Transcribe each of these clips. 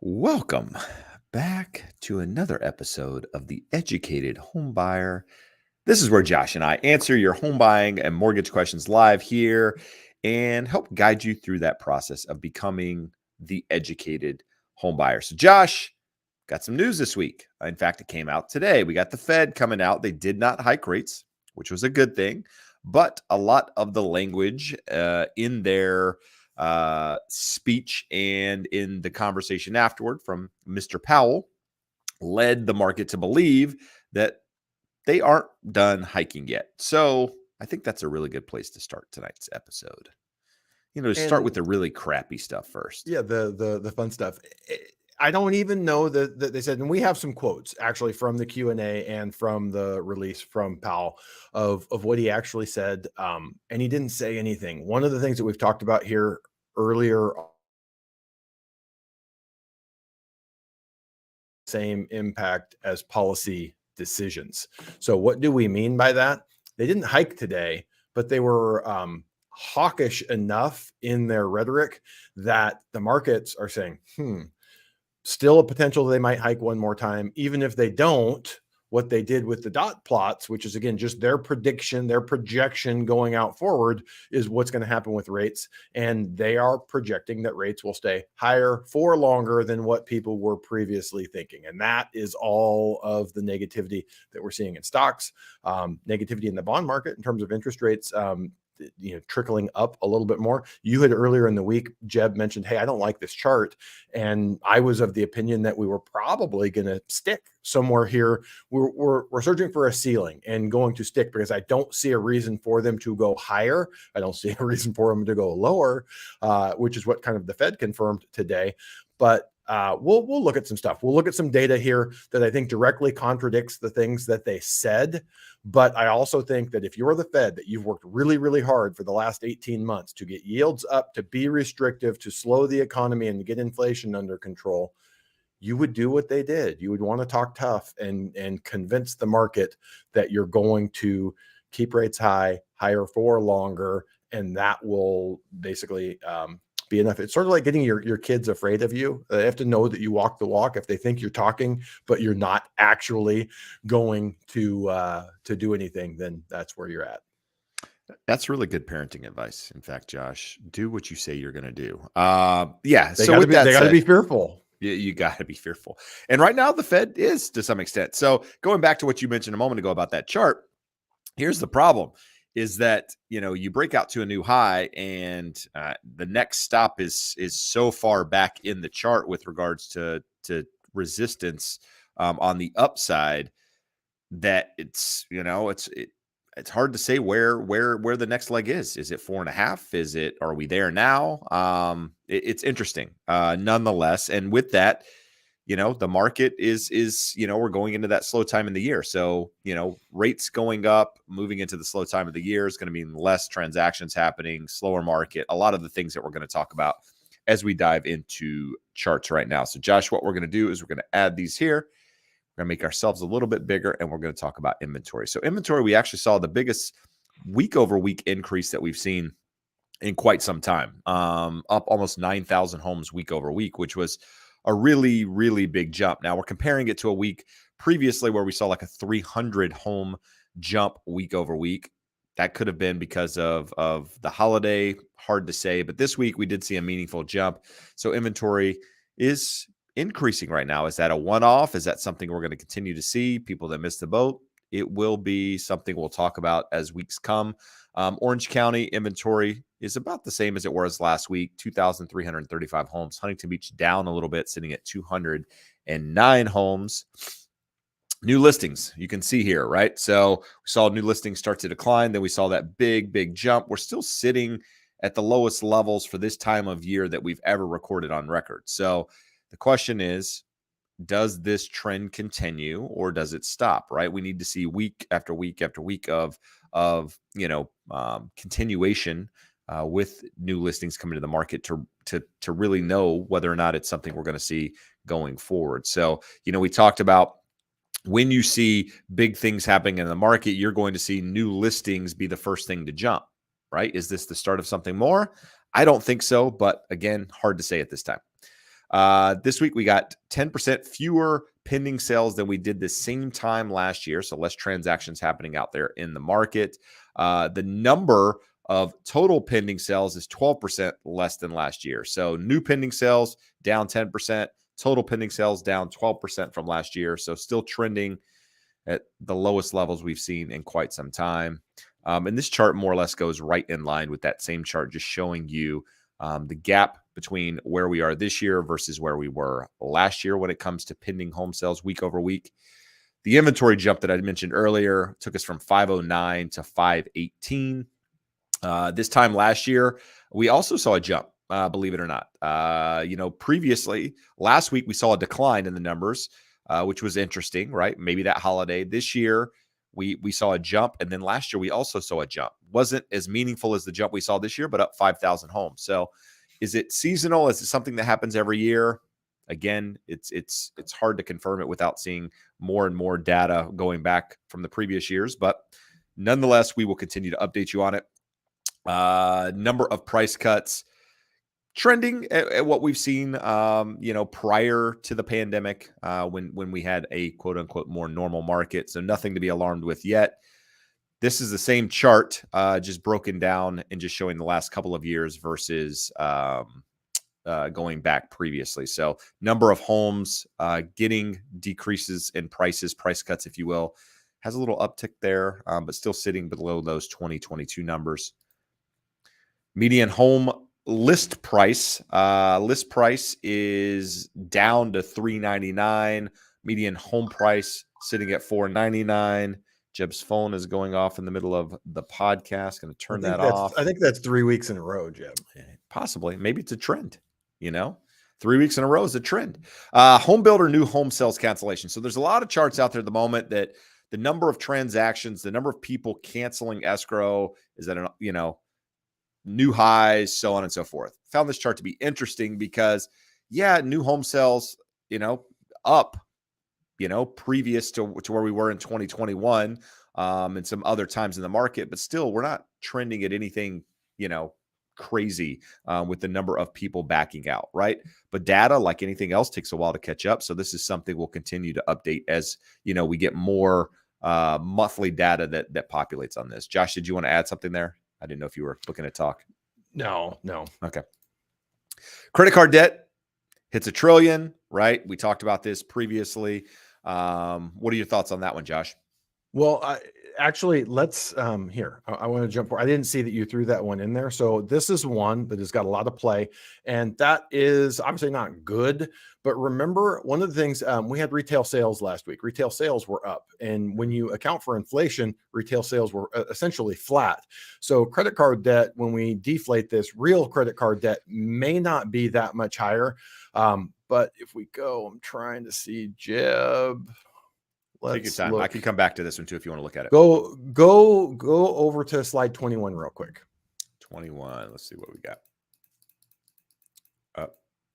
Welcome back to another episode of The Educated Home Buyer. This is where Josh and I answer your home buying and mortgage questions live here and help guide you through that process of becoming the educated home buyer. So, Josh, got some news this week. In fact, it came out today. We got the Fed coming out. They did not hike rates, which was a good thing, but a lot of the language in their speech and in the conversation afterward from Mr. Powell led the market to believe that they aren't done hiking yet. So I think that's a really good place to start tonight's episode. Start with the really crappy stuff first. Yeah, the fun stuff. I don't even know that they said, and we have some quotes actually from the Q&A and from the release from Powell of what he actually said. And he didn't say anything. One of the things that we've talked about here earlier, same impact as policy decisions. So what do we mean by that? They didn't hike today, but they were hawkish enough in their rhetoric that the markets are saying, still a potential they might hike one more time. Even if they don't, what they did with the dot plots, which is again just their prediction, their projection going out forward, is what's going to happen with rates. And they are projecting that rates will stay higher for longer than what people were previously thinking. And that is all of the negativity that we're seeing in stocks, negativity in the bond market in terms of interest rates, trickling up a little bit more. You had earlier in the week, Jeb mentioned, hey, I don't like this chart. And I was of the opinion that we were probably going to stick somewhere here. We're searching for a ceiling and going to stick because I don't see a reason for them to go higher. I don't see a reason for them to go lower, which is what kind of the Fed confirmed today. But we'll look at some stuff. We'll look at some data here that I think directly contradicts the things that they said. But I also think that if you're the Fed, that you've worked really, really hard for the last 18 months to get yields up, to be restrictive, to slow the economy and get inflation under control, you would do what they did. You would want to talk tough and convince the market that you're going to keep rates higher for longer. And that will basically be enough. It's sort of like getting your kids afraid of you. They have to know that you walk the walk. If they think you're talking, but you're not actually going to do anything, then that's where you're at. That's really good parenting advice. In fact, Josh, do what you say you're going to do. They So with that got to said, be fearful. you got to be fearful. And right now the Fed is to some extent. So going back to what you mentioned a moment ago about that chart, here's the problem is that, you break out to a new high and the next stop is so far back in the chart with regards to resistance on the upside that it's hard to say where the next leg is. Is it 4.5? Are we there now? It's interesting nonetheless. And with that, the market is we're going into that slow time in the year. So, rates going up, moving into the slow time of the year is going to mean less transactions happening, slower market, a lot of the things that we're going to talk about as we dive into charts right now. So Josh, what we're going to do is we're going to add these here. We're going to make ourselves a little bit bigger and we're going to talk about inventory. So inventory, we actually saw the biggest week over week increase that we've seen in quite some time, up almost 9,000 homes week over week, which was a really, really big jump. Now we're comparing it to a week previously where we saw like a 300 home jump week over week. That could have been because of the holiday, hard to say, but this week we did see a meaningful jump. So inventory is increasing right now. Is that a one-off? Is that something we're going to continue to see? People that missed the boat? It will be something we'll talk about as weeks come. Orange County inventory is about the same as it was last week, 2,335 homes. Huntington Beach down a little bit, sitting at 209 homes. New listings, you can see here, right? So we saw new listings start to decline. Then we saw that big jump. We're still sitting at the lowest levels for this time of year that we've ever recorded on record. So the question is, does this trend continue or does it stop, right? We need to see week after week after week of continuation with new listings coming to the market to really know whether or not it's something we're going to see going forward. So, we talked about when you see big things happening in the market, you're going to see new listings be the first thing to jump, right? Is this the start of something more? I don't think so, but again, hard to say at this time. This week we got 10% fewer pending sales than we did the same time last year. So less transactions happening out there in the market. The number of total pending sales is 12% less than last year. So new pending sales down 10%, total pending sales down 12% from last year. So still trending at the lowest levels we've seen in quite some time. And this chart more or less goes right in line with that same chart, just showing you the gap between where we are this year versus where we were last year when it comes to pending home sales week over week. The inventory jump that I mentioned earlier took us from 509 to 518. This time last year, we also saw a jump, believe it or not. Previously, last week, we saw a decline in the numbers, which was interesting, right? Maybe that holiday. This year, we saw a jump. And then last year, we also saw a jump. Wasn't as meaningful as the jump we saw this year, but up 5,000 homes. So is it seasonal? Is it something that happens every year? Again, it's hard to confirm it without seeing more and more data going back from the previous years. But nonetheless, we will continue to update you on it. Number of price cuts trending at what we've seen, prior to the pandemic, when we had a quote unquote more normal market. So nothing to be alarmed with yet. This is the same chart, just broken down and just showing the last couple of years versus going back previously. So number of homes getting decreases in prices, price cuts, if you will, has a little uptick there, but still sitting below those 2022 numbers. Median home list price is down to $399. Median home price sitting at $499. Jeb's phone is going off in the middle of the podcast. Going to turn that off. I think that's 3 weeks in a row, Jeb. Possibly. Maybe it's a trend, 3 weeks in a row is a trend. Home builder new home sales cancellation. So there's a lot of charts out there at the moment that the number of transactions, the number of people canceling escrow is at new highs, so on and so forth. Found this chart to be interesting because, new home sales, up, previous to where we were in 2021 and some other times in the market, but still we're not trending at anything, crazy with the number of people backing out, right? But data, like anything else, takes a while to catch up. So this is something we'll continue to update as, we get more monthly data that populates on this. Josh, did you want to add something there? I didn't know if you were looking to talk. No. Okay. Credit card debt hits $1 trillion, right? We talked about this previously. What are your thoughts on that one, Josh? Well, actually, let's here. I want to jump forward. I didn't see that you threw that one in there. So this is one that has got a lot of play, and that is obviously not good. But remember, one of the things we had retail sales last week. Retail sales were up, and when you account for inflation, retail sales were essentially flat. So credit card debt, when we deflate this, real credit card debt may not be that much higher. But if we go, I'm trying to see, Jeb. Take your time. I can come back to this one too if you want to look at it. Go over to slide 21 real quick. 21. Let's see what we got.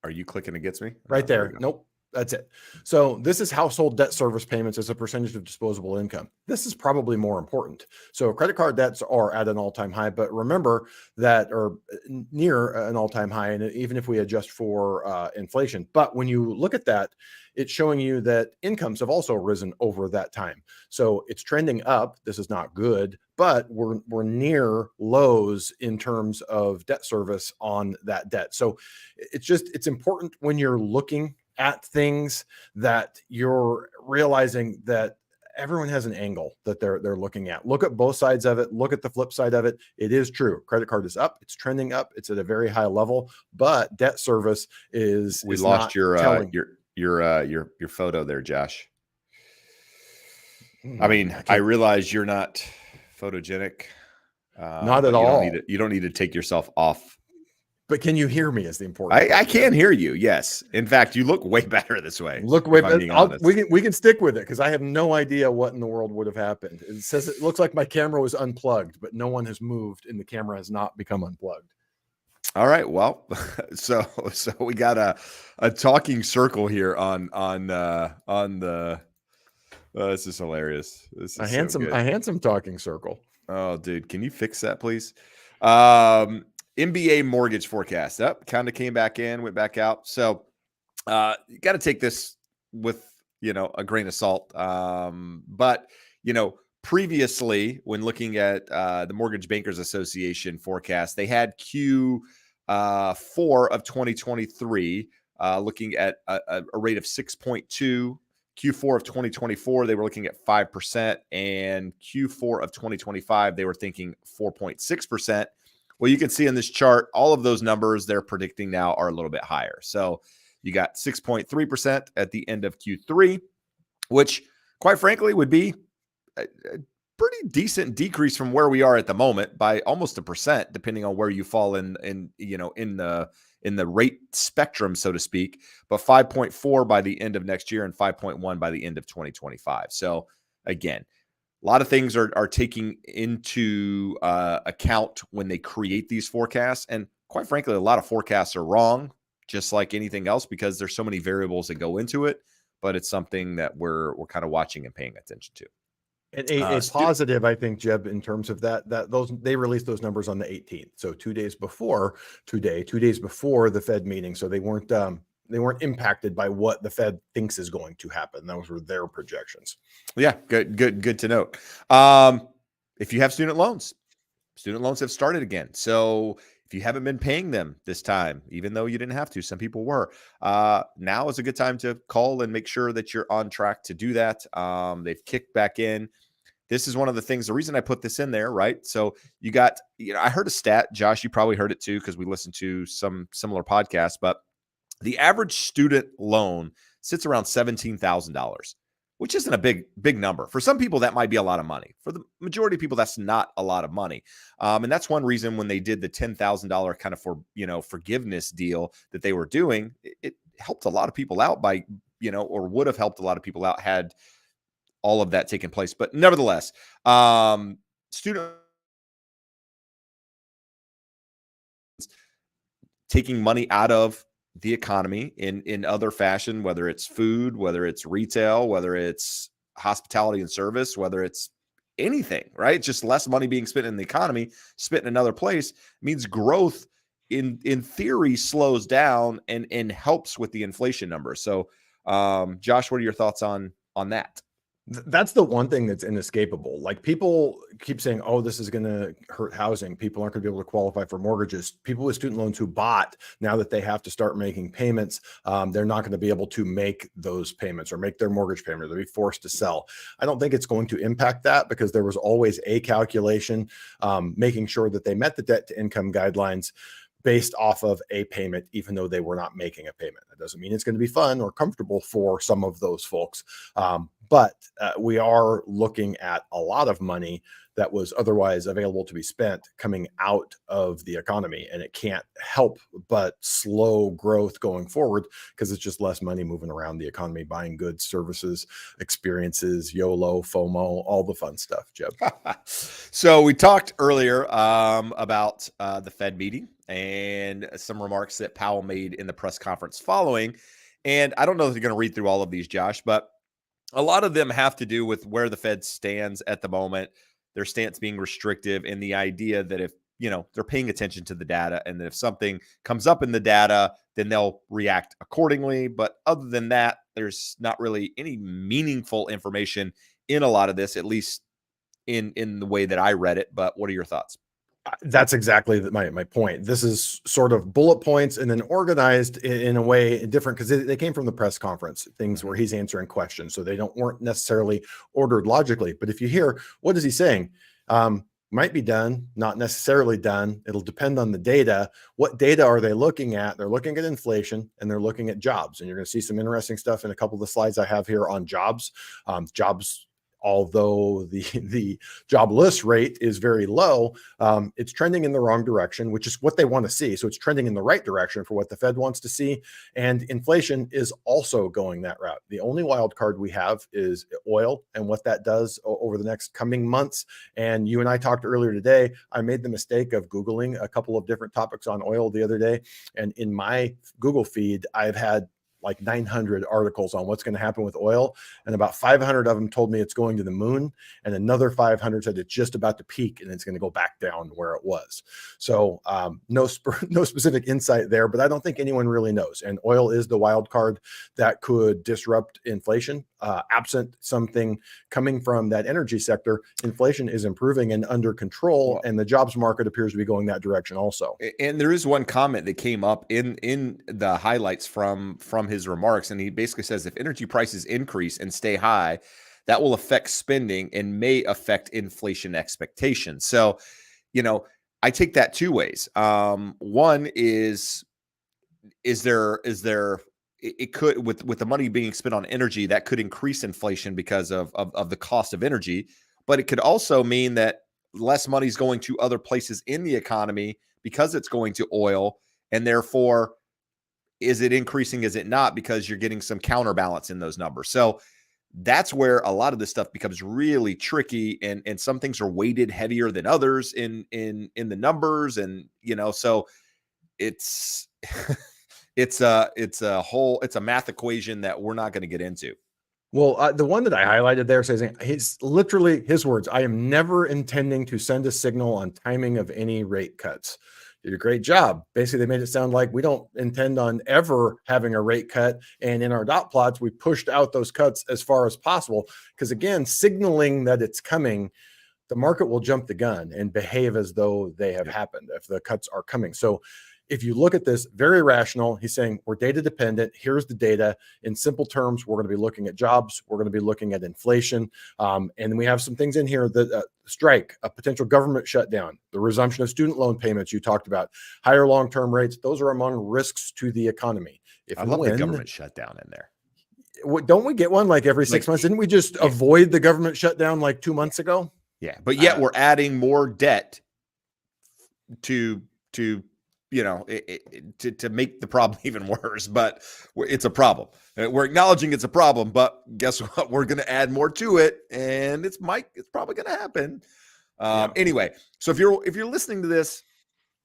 Are you clicking against me? Right there. Nope. That's it. So this is household debt service payments as a percentage of disposable income. This is probably more important. So credit card debts are at an all-time high, but remember that are near an all-time high, and even if we adjust for inflation. But when you look at that, it's showing you that incomes have also risen over that time. So it's trending up. This is not good, but we're near lows in terms of debt service on that debt. So it's important when you're looking at things that you're realizing that everyone has an angle that they're looking at. Look at both sides of it. Look at the flip side of it. It is true. Credit card is up. It's trending up. It's at a very high level, but debt service is. We lost your photo there, Josh. I mean, I realize you're not photogenic. Not at all. You don't need to take yourself off. But can you hear me is the important I can hear you. Yes. In fact, you look way better this way. Look way better. We can stick with it because I have no idea what in the world would have happened. It says it looks like my camera was unplugged, but no one has moved and the camera has not become unplugged. All right. Well, so we got a talking circle here on the this is hilarious. This is a handsome talking circle. Oh, dude, can you fix that, please? MBA mortgage forecast up, kind of came back in, went back out. So You got to take this with, a grain of salt. But, previously, when looking at the Mortgage Bankers Association forecast, they had Q4 of 2023 looking at a rate of 6.2. Q4 of 2024, they were looking at 5%, and Q4 of 2025, they were thinking 4.6%. Well, you can see in this chart, all of those numbers they're predicting now are a little bit higher. So you got 6.3% at the end of Q3, which, quite frankly, would be a pretty decent decrease from where we are at the moment by almost 1%, depending on where you fall in the rate spectrum, so to speak. But 5.4 by the end of next year and 5.1 by the end of 2025. So again, a lot of things are taking into account when they create these forecasts. And quite frankly, a lot of forecasts are wrong, just like anything else, because there's so many variables that go into it. But it's something that we're kind of watching and paying attention to. And a positive, I think, Jeb, in terms of that those they released those numbers on the 18th, so 2 days before today, 2 days before the Fed meeting. So they weren't impacted by what the Fed thinks is going to happen. Those were their projections. Yeah, good to note. If you have student loans have started again. So if you haven't been paying them this time, even though you didn't have to, some people were, now is a good time to call and make sure that you're on track to do that. They've kicked back in. This is one of the things, the reason I put this in there, right? So you got, I heard a stat, Josh, you probably heard it too, because we listened to some similar podcasts, but the average student loan sits around $17,000, which isn't a big number. For some people, that might be a lot of money. For the majority of people, that's not a lot of money. And that's one reason when they did the $10,000 kind of forgiveness deal that they were doing, it helped a lot of people out by, or would have helped a lot of people out had all of that taken place. But nevertheless, student taking money out of the economy in other fashion, whether it's food, whether it's retail, whether it's hospitality and service, whether it's anything, right? Just less money being spent in the economy, spent in another place means growth in theory slows down and helps with the inflation numbers. So, Josh, what are your thoughts on that? That's the one thing that's inescapable. Like, people keep saying, oh, this is going to hurt housing. People aren't going to be able to qualify for mortgages. People with student loans who bought, now that they have to start making payments, they're not going to be able to make those payments or make their mortgage payment, or they'll be forced to sell. I don't think it's going to impact that, because there was always a calculation making sure that they met the debt to income guidelines based off of a payment, even though they were not making a payment. That doesn't mean it's going to be fun or comfortable for some of those folks. But we are looking at a lot of money that was otherwise available to be spent coming out of the economy. And it can't help but slow growth going forward, because it's just less money moving around the economy, buying goods, services, experiences, YOLO, FOMO, all the fun stuff, Jeb. So we talked earlier about the Fed meeting and some remarks that Powell made in the press conference following. And I don't know if you're going to read through all of these, Josh, but a lot of them have to do with where the Fed stands at the moment, their stance being restrictive, and the idea that if, they're paying attention to the data, and that if something comes up in the data, then they'll react accordingly. But other than that, there's not really any meaningful information in a lot of this, at least in the way that I read it. But what are your thoughts? That's exactly my point. This is sort of bullet points and then organized in a way different, because they came from the press conference, things where he's answering questions. So they weren't necessarily ordered logically. But if you hear, what is he saying? Might be done, not necessarily done. It'll depend on the data. What data are they looking at? They're looking at inflation, and they're looking at jobs. And you're going to see some interesting stuff in a couple of the slides I have here on jobs. Although the jobless rate is very low, it's trending in the wrong direction, which is what they want to see. So it's trending in the right direction for what the Fed wants to see. And inflation is also going that route. The only wild card we have is oil and what that does over the next coming months. And you and I talked earlier today. I made the mistake of Googling a couple of different topics on oil the other day. And in my Google feed, I've had like 900 articles on what's going to happen with oil, and about 500 of them told me it's going to the moon, and another 500 said it's just about to peak and it's going to go back down where it was. So no specific insight there, but I don't think anyone really knows. And oil is the wild card that could disrupt inflation. Absent something coming from that energy sector, inflation is improving and under control, and the jobs market appears to be going that direction also. And there is one comment that came up in the highlights from his remarks, and he basically says if energy prices increase and stay high, that will affect spending and may affect inflation expectations. So, I take that two ways. One is there it could, with the money being spent on energy, that could increase inflation because of the cost of energy, but it could also mean that less money is going to other places in the economy because it's going to oil, and therefore, is it increasing? Is it not? Because you're getting some counterbalance in those numbers. So that's where a lot of this stuff becomes really tricky, and some things are weighted heavier than others in the numbers, and so it's it's a math equation that we're not going to get into. Well, the one that I highlighted there says, he's literally his words, "I am never intending to send a signal on timing of any rate cuts." Did a great job. Basically, they made it sound like we don't intend on ever having a rate cut. And in our dot plots, we pushed out those cuts as far as possible. Because again, signaling that it's coming, the market will jump the gun and behave as though they have happened if the cuts are coming. So if you look at this, very rational. He's saying we're data dependent. Here's the data. In simple terms, we're going to be looking at jobs. We're going to be looking at inflation. And we have some things in here that strike, a potential government shutdown, the resumption of student loan payments you talked about, higher long-term rates. Those are among risks to the economy. I love the government shutdown in there. Don't we get one like every 6 months? Didn't we just avoid the government shutdown like 2 months ago? Yeah, but yet we're adding more debt to make the problem even worse. But it's a problem. We're acknowledging it's a problem, but guess what? We're going to add more to it, and it's probably going to happen. Anyway, so if you're listening to this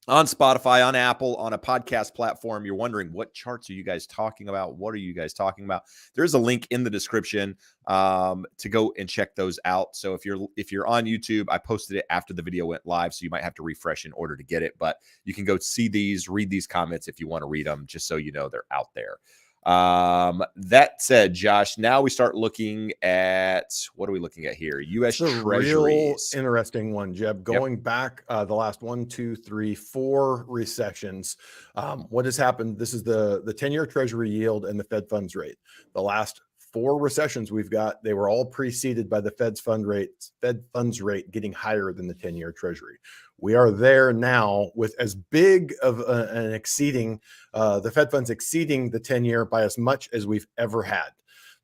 on Spotify, on Apple, on a podcast platform, you're wondering what charts are you guys talking about? What are you guys talking about? There's a link in the description to go and check those out. So if you're on YouTube, I posted it after the video went live, so you might have to refresh in order to get it. But you can go see these, read these comments if you want to read them, just so you know they're out there. That said, Josh, now we start looking at, what are we looking at here? U.S. Treasuries. Real interesting one, Jeb. Going back the last 1, 2, 3, 4 recessions, what has happened? This is the 10-year Treasury yield and the Fed funds rate. The last 4 recessions we've got, they were all preceded by the Fed funds rate getting higher than the 10-year Treasury. We are there now with as big of an exceeding, the Fed funds exceeding the 10-year by as much as we've ever had.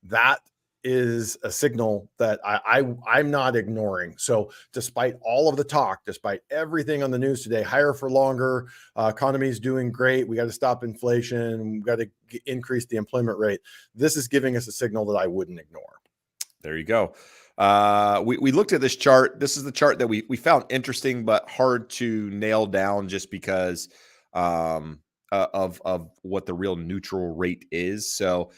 That is a signal that I'm not ignoring. So despite all of the talk, despite everything on the news today, higher for longer, economy is doing great, we got to stop inflation, we got to increase the employment rate, this is giving us a signal that I wouldn't ignore. There you go. We looked at this chart. This is the chart that we found interesting, but hard to nail down just because of what the real neutral rate is. So,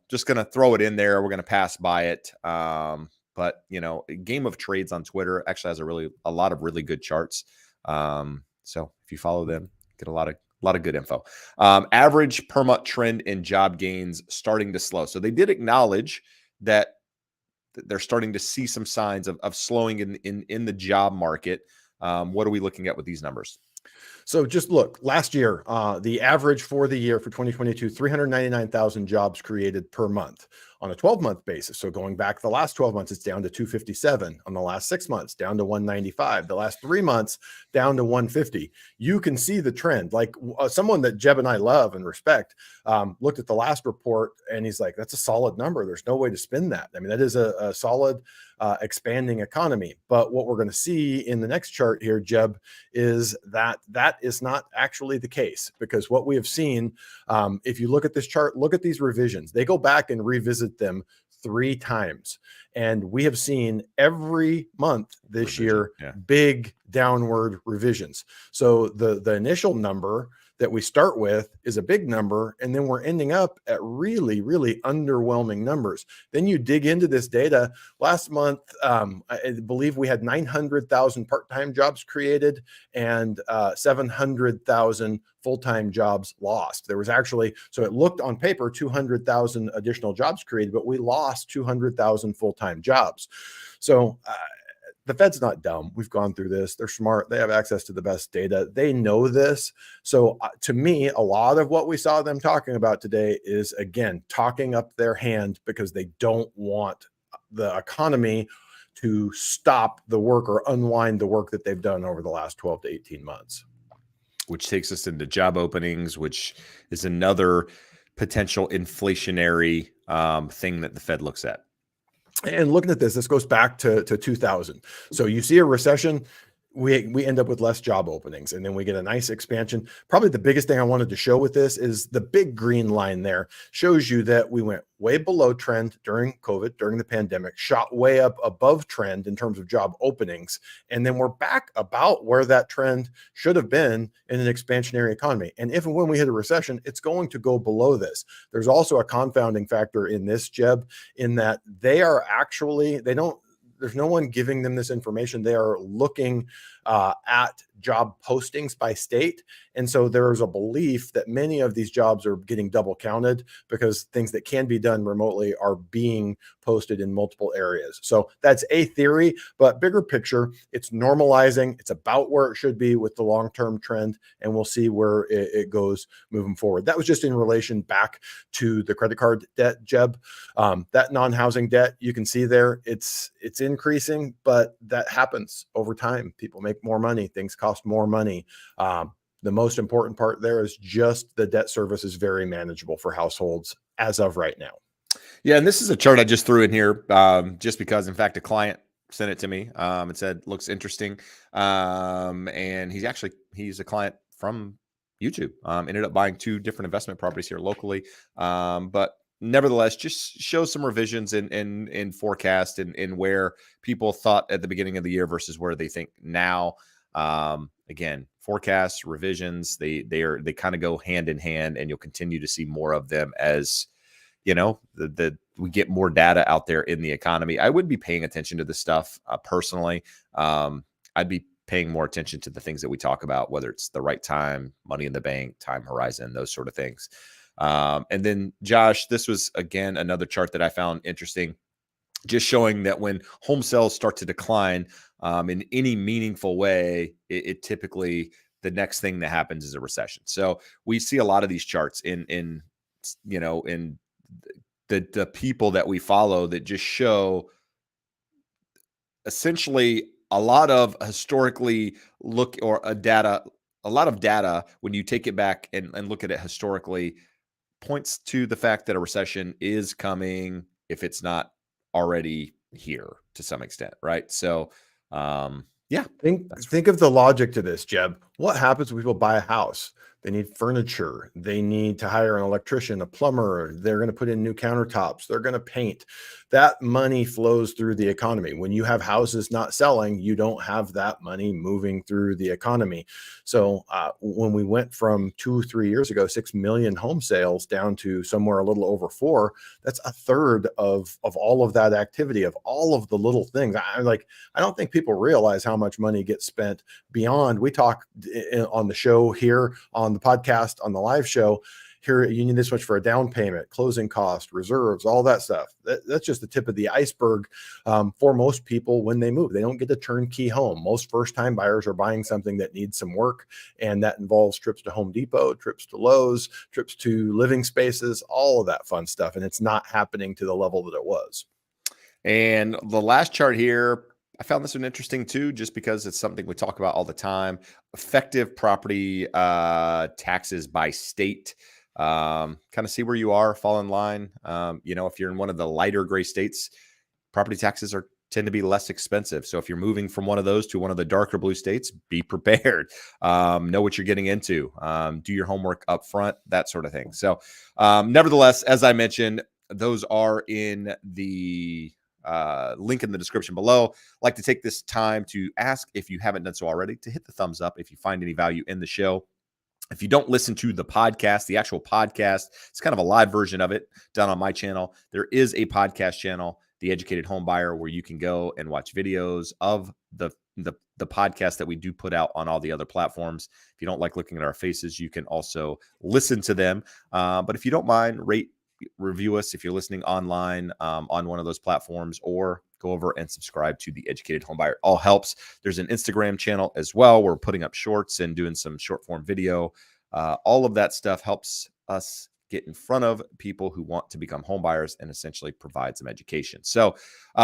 just going to throw it in there. We're going to pass by it. But Game of Trades on Twitter actually has a lot of really good charts. So if you follow them, get a lot of good info. Average per month trend in job gains starting to slow. So they did acknowledge that they're starting to see some signs of slowing in the job market. What are we looking at with these numbers? So just look, last year, the average for the year for 2022, 399,000 jobs created per month on a 12-month basis. So going back the last 12 months, it's down to 257. On the last 6 months, down to 195. The last 3 months, down to 150. You can see the trend. Like someone that Jeb and I love and respect looked at the last report and he's like, that's a solid number. There's no way to spin that. I mean, that is a solid expanding economy. But what we're going to see in the next chart here, Jeb, is that is not actually the case, because what we have seen, if you look at this chart, look at these revisions. They go back and revisit them 3 times. And we have seen every month this year, big downward revisions. So the initial number that we start with is a big number, and then we're ending up at really, really underwhelming numbers. Then you dig into this data. Last month, I believe we had 900,000 part-time jobs created and 700,000 full-time jobs lost. There was actually, so it looked on paper 200,000 additional jobs created, but we lost 200,000 full-time jobs. So the Fed's not dumb. We've gone through this. They're smart. They have access to the best data. They know this. So to me, a lot of what we saw them talking about today is, again, talking up their hand because they don't want the economy to stop the work or unwind the work that they've done over the last 12 to 18 months. Which takes us into job openings, which is another potential inflationary thing that the Fed looks at. And looking at this goes back to 2000. So you see a recession, we end up with less job openings, and then we get a nice expansion. Probably the biggest thing I wanted to show with this is the big green line there shows you that we went way below trend during COVID, during the pandemic, shot way up above trend in terms of job openings. And then we're back about where that trend should have been in an expansionary economy. And if and when we hit a recession, it's going to go below this. There's also a confounding factor in this, Jeb, in that they are actually, there's no one giving them this information. They are looking at job postings by state. And so there's a belief that many of these jobs are getting double counted because things that can be done remotely are being posted in multiple areas. So that's a theory, but bigger picture, it's normalizing. It's about where it should be with the long-term trend, and we'll see where it goes moving forward. That was just in relation back to the credit card debt, Jeb. That non-housing debt, you can see there, it's increasing, but that happens over time. People make more money. Things cost more money. The most important part there is just the debt service is very manageable for households as of right now. Yeah, and this is a chart I just threw in here just because, in fact, a client sent it to me and said, looks interesting. And he's a client from YouTube, ended up buying 2 different investment properties here locally. But nevertheless, just shows some revisions in forecast and where people thought at the beginning of the year versus where they think now. Again, forecasts, revisions, they kind of go hand in hand, and you'll continue to see more of them as we get more data out there in the economy. I would be paying attention to this stuff personally. I'd be paying more attention to the things that we talk about, whether it's the right time, money in the bank, time horizon, those sort of things. And then, Josh, this was, again, another chart that I found interesting, just showing that when home sales start to decline in any meaningful way, it typically, the next thing that happens is a recession. So we see a lot of these charts in the people that we follow that just show essentially a lot of historically a lot of data when you take it back and look at it historically points to the fact that a recession is coming if it's not already here to some extent, right? So Think of the logic to this, Jeb. What happens when people buy a house? They need furniture. They need to hire an electrician, a plumber. They're going to put in new countertops. They're going to paint. That money flows through the economy. When you have houses not selling, you don't have that money moving through the economy. So when we went from 2-3 years ago, 6 million home sales down to somewhere a little over 4, that's a third of all of that activity, of all of the little things. I don't think people realize how much money gets spent beyond. We talk on the show here, on the podcast, on the live show here, you need this much for a down payment, closing cost, reserves, all that stuff. That's just the tip of the iceberg for most people when they move. They don't get a turnkey home. Most first-time buyers are buying something that needs some work, and that involves trips to Home Depot, trips to Lowe's, trips to living spaces, all of that fun stuff, and it's not happening to the level that it was. And the last chart here, I found this one interesting too, just because it's something we talk about all the time. Effective property taxes by state. Kind of see where you are, fall in line. If you're in one of the lighter gray states, property taxes tend to be less expensive. So if you're moving from one of those to one of the darker blue states, be prepared. Know what you're getting into. Do your homework up front, that sort of thing. So nevertheless, as I mentioned, those are in the link in the description below. I'd like to take this time to ask, if you haven't done so already, to hit the thumbs up if you find any value in the show. If you don't listen to the podcast, the actual podcast, it's kind of a live version of it done on my channel. There is a podcast channel, The Educated Home Buyer, where you can go and watch videos of the podcast that we do put out on all the other platforms. If you don't like looking at our faces, you can also listen to them. But if you don't mind, rate, review us if you're listening online on one of those platforms, or go over and subscribe to The Educated Home Buyer. All helps. There's an Instagram channel as well. We're putting up shorts and doing some short form video. All of that stuff helps us get in front of people who want to become home buyers and essentially provide some education. So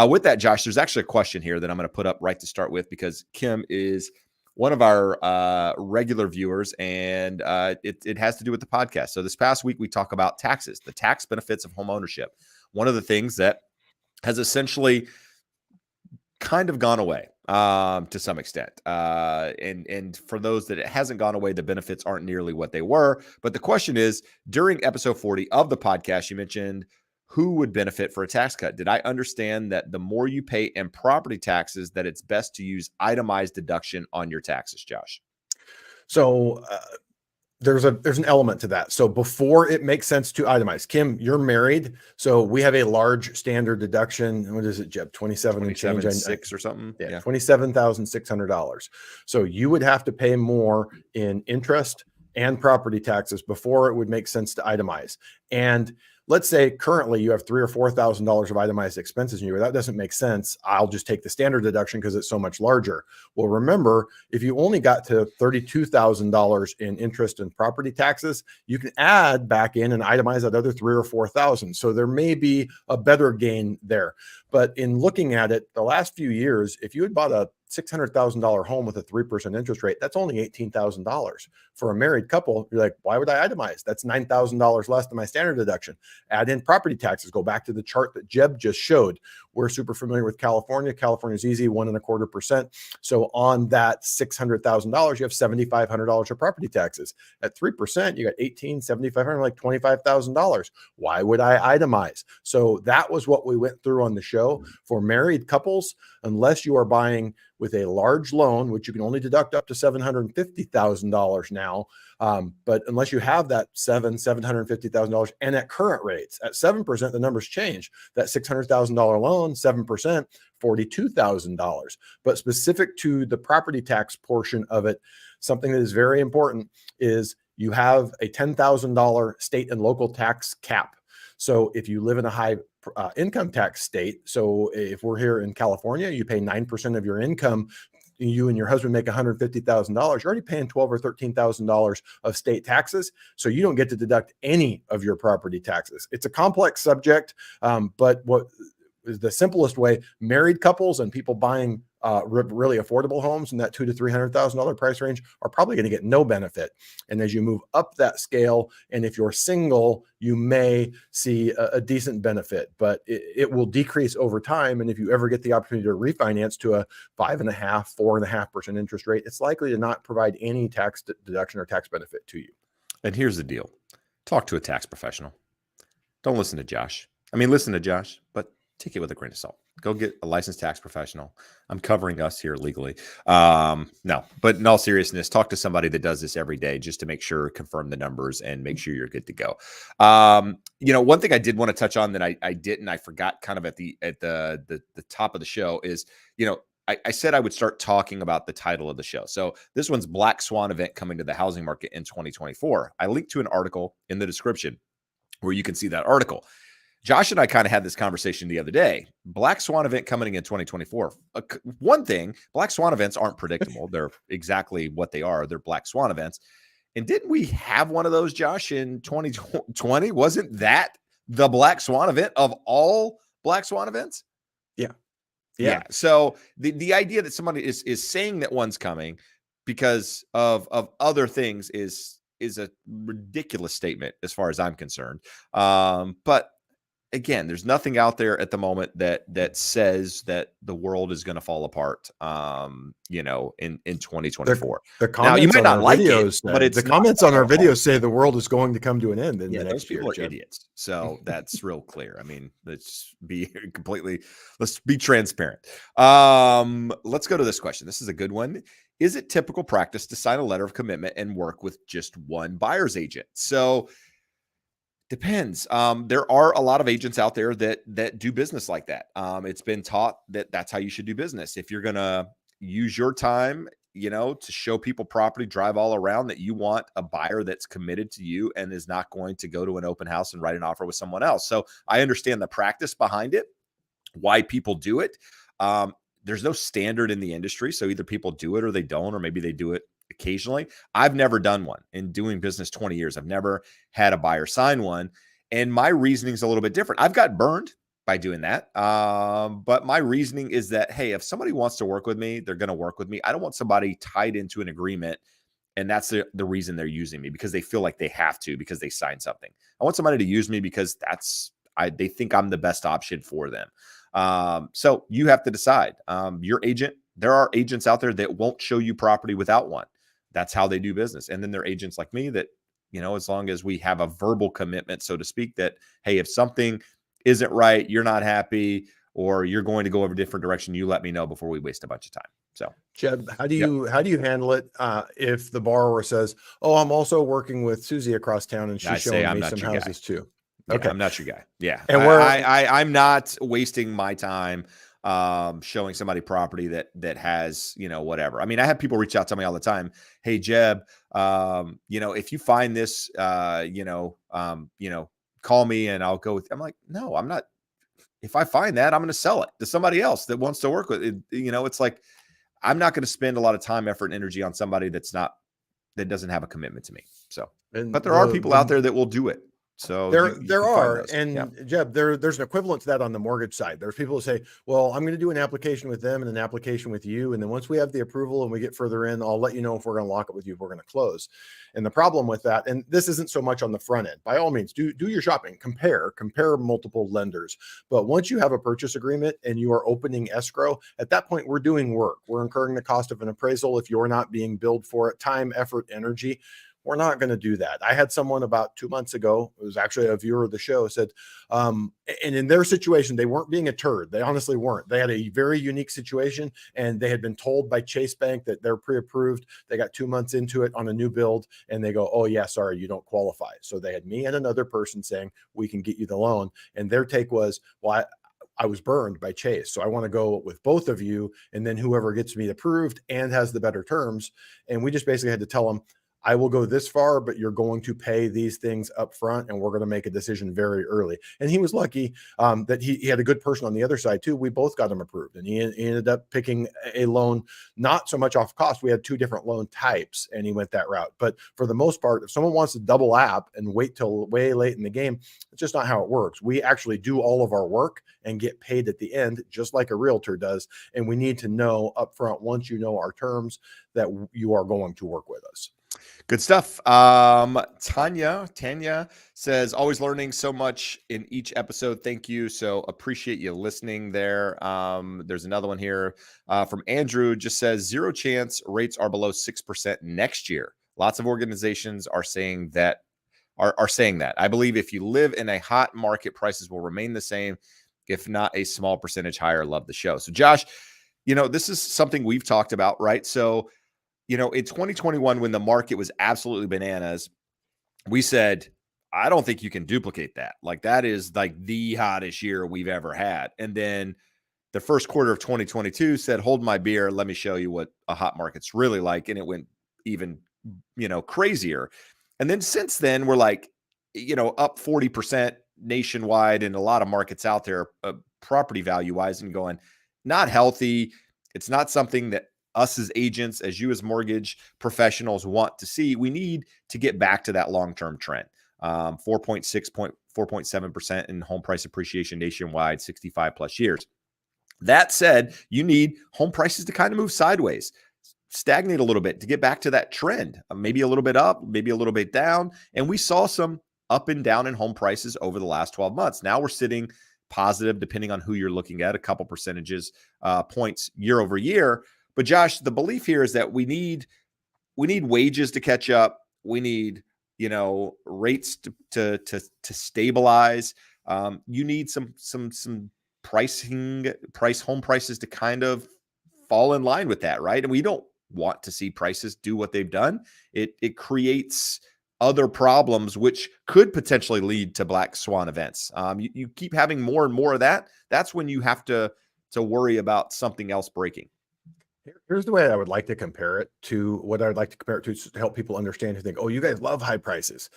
with that, Josh, there's actually a question here that I'm going to put up right to start with, because Kim is one of our regular viewers, and it has to do with the podcast. So this past week, we talk about taxes, the tax benefits of home ownership. One of the things that has essentially kind of gone away to some extent. And for those that it hasn't gone away, the benefits aren't nearly what they were. But the question is, during episode 40 of the podcast, you mentioned who would benefit for a tax cut. Did I understand that the more you pay in property taxes, that it's best to use itemized deduction on your taxes, Josh? So there's an element to that. So before it makes sense to itemize, Kim, you're married. So we have a large standard deduction. What is it, Jeb? 27,600 or something. Yeah. $27,600. So you would have to pay more in interest and property taxes before it would make sense to itemize. And let's say currently you have $3,000 or $4,000 of itemized expenses in you. That doesn't make sense. I'll just take the standard deduction because it's so much larger. Well, remember, if you only got to $32,000 in interest and property taxes, you can add back in and itemize that other $3,000 or $4,000. So there may be a better gain there. But in looking at it, the last few years, if you had bought a $600,000 home with a 3% interest rate, that's only $18,000. For a married couple, you're like, why would I itemize? That's $9,000 less than my standard deduction. Add in property taxes. Go back to the chart that Jeb just showed. We're super familiar with California. California's easy, 1.25%. So on that $600,000, you have $7,500 of property taxes. At 3%, you got $7,500, like $25,000. Why would I itemize? So that was what we went through on the show. For married couples, unless you are buying with a large loan, which you can only deduct up to $750,000 now. But unless you have that $750,000, and at current rates, at 7%, the numbers change. That $600,000 loan, 7%, $42,000. But specific to the property tax portion of it, something that is very important is you have a $10,000 state and local tax cap. So if you live in a high income tax state, so if we're here in California, you pay 9% of your income, you and your husband make $150,000, you're already paying $12,000 or $13,000 of state taxes. So you don't get to deduct any of your property taxes. It's a complex subject, but what is the simplest way, married couples and people buying really affordable homes in that $200,000 to $300,000 price range are probably going to get no benefit. And as you move up that scale, and if you're single, you may see a decent benefit, but it will decrease over time. And if you ever get the opportunity to refinance to a 5.5%, 4.5% interest rate, it's likely to not provide any tax deduction or tax benefit to you. And here's the deal. Talk to a tax professional. Don't listen to Josh. I mean, listen to Josh, but take it with a grain of salt. Go get a licensed tax professional. I'm covering us here legally. No, but in all seriousness, talk to somebody that does this every day just to make sure, confirm the numbers and make sure you're good to go. One thing I did want to touch on that I forgot kind of at the top of the show is, I said I would start talking about the title of the show. So this one's Black Swan event coming to the housing market in 2024. I linked to an article in the description where you can see that article. Josh and I kind of had this conversation the other day. Black Swan event coming in 2024. One thing, Black Swan events aren't predictable. They're exactly what they are. They're Black Swan events. And didn't we have one of those, Josh, in 2020? Wasn't that the Black Swan event of all Black Swan events? Yeah. So the idea that somebody is saying that one's coming because of other things is a ridiculous statement as far as I'm concerned. But again, there's nothing out there at the moment that says that the world is going to fall apart, in 2024. The comments now, you might not like videos, it, but it's the comments on our videos say the world is going to come to an end in the next year. Those people are idiots. So that's real clear. I mean, let's be transparent. Let's go to this question. This is a good one. is it typical practice to sign a letter of commitment and work with just one buyer's agent? So depends. There are a lot of agents out there that do business like that. It's been taught that that's how you should do business. If you're gonna use your time, to show people property, drive all around, that you want a buyer that's committed to you and is not going to go to an open house and write an offer with someone else. So I understand the practice behind it, why people do it. There's no standard in the industry. So either people do it or they don't, or maybe they do it occasionally. I've never done one in doing business 20 years. I've never had a buyer sign one. And my reasoning is a little bit different. I've got burned by doing that. But my reasoning is that, hey, if somebody wants to work with me, they're going to work with me. I don't want somebody tied into an agreement. And that's the reason they're using me, because they feel like they have to, because they signed something. I want somebody to use me because they think I'm the best option for them. So you have to decide. Your agent, there are agents out there that won't show you property without one. That's how they do business. And then there are agents like me that, as long as we have a verbal commitment, so to speak, that, hey, if something isn't right, you're not happy, or you're going to go over a different direction, you let me know before we waste a bunch of time. So, Jeb, how do you handle it if the borrower says, "Oh, I'm also working with Susie across town, and she's showing me some houses too"? Okay, I'm not your guy. Yeah, and I'm not wasting my time showing somebody property that has, whatever. I mean, I have people reach out to me all the time. Hey, Jeb, if you find this, call me and I'll go with. I'm like, no, I'm not. If I find that, I'm going to sell it to somebody else that wants to work with it. It's like, I'm not going to spend a lot of time, effort, and energy on somebody that doesn't have a commitment to me. So, but there are people out there that will do it. So there are, and Jeb, there's an equivalent to that on the mortgage side. There's people who say, well, I'm going to do an application with them and an application with you. And then once we have the approval and we get further in, I'll let you know if we're going to lock it with you, if we're going to close. And the problem with that, and this isn't so much on the front end, by all means, do your shopping, compare multiple lenders. But once you have a purchase agreement and you are opening escrow, at that point, we're doing work. We're incurring the cost of an appraisal. If you're not being billed for it, time, effort, energy, we're not going to do that. I had someone about 2 months ago, it was actually a viewer of the show, said, and in their situation, they weren't being a turd. They honestly weren't. They had a very unique situation, and they had been told by Chase Bank that they're pre-approved. They got 2 months into it on a new build, and they go, oh yeah, sorry, you don't qualify. So they had me and another person saying, we can get you the loan. And their take was, well, I was burned by Chase, so I want to go with both of you, and then whoever gets me approved and has the better terms. And we just basically had to tell them, I will go this far, but you're going to pay these things up front, and we're going to make a decision very early. And he was lucky that he had a good person on the other side too. We both got him approved, and he ended up picking a loan, not so much off cost. We had 2 different loan types, and he went that route. But for the most part, if someone wants to double app and wait till way late in the game, it's just not how it works. We actually do all of our work and get paid at the end, just like a realtor does. And we need to know upfront, once you know our terms, that you are going to work with us. Good stuff. Tanya says, always learning so much in each episode. Thank you. So appreciate you listening there. There's another one here from Andrew, just says 0 chance rates are below 6% next year. Lots of organizations are saying that. Are saying that. I believe if you live in a hot market, prices will remain the same, if not a small percentage higher. Love the show. So Josh, this is something we've talked about, right? So in 2021, when the market was absolutely bananas, we said, I don't think you can duplicate that. Like, that is like the hottest year we've ever had. And then the first quarter of 2022 said, hold my beer. Let me show you what a hot market's really like. And it went even, crazier. And then since then, we're like, up 40% nationwide in a lot of markets out there, property value wise, and going, not healthy. It's not something that us as agents, as you as mortgage professionals want to see. We need to get back to that long-term trend. 4.7% in home price appreciation nationwide, 65 plus years. That said, you need home prices to kind of move sideways, stagnate a little bit to get back to that trend, maybe a little bit up, maybe a little bit down. And we saw some up and down in home prices over the last 12 months. Now we're sitting positive, depending on who you're looking at, a couple percentages points year over year. But Josh, the belief here is that we need wages to catch up. We need, rates to stabilize. You need some home prices to kind of fall in line with that, right? And we don't want to see prices do what they've done, it creates other problems, which could potentially lead to Black Swan events. You keep having more and more of that. That's when you have to worry about something else breaking. Here's the way I would like to compare it to what I'd like to compare it to help people understand who think, oh, you guys love high prices.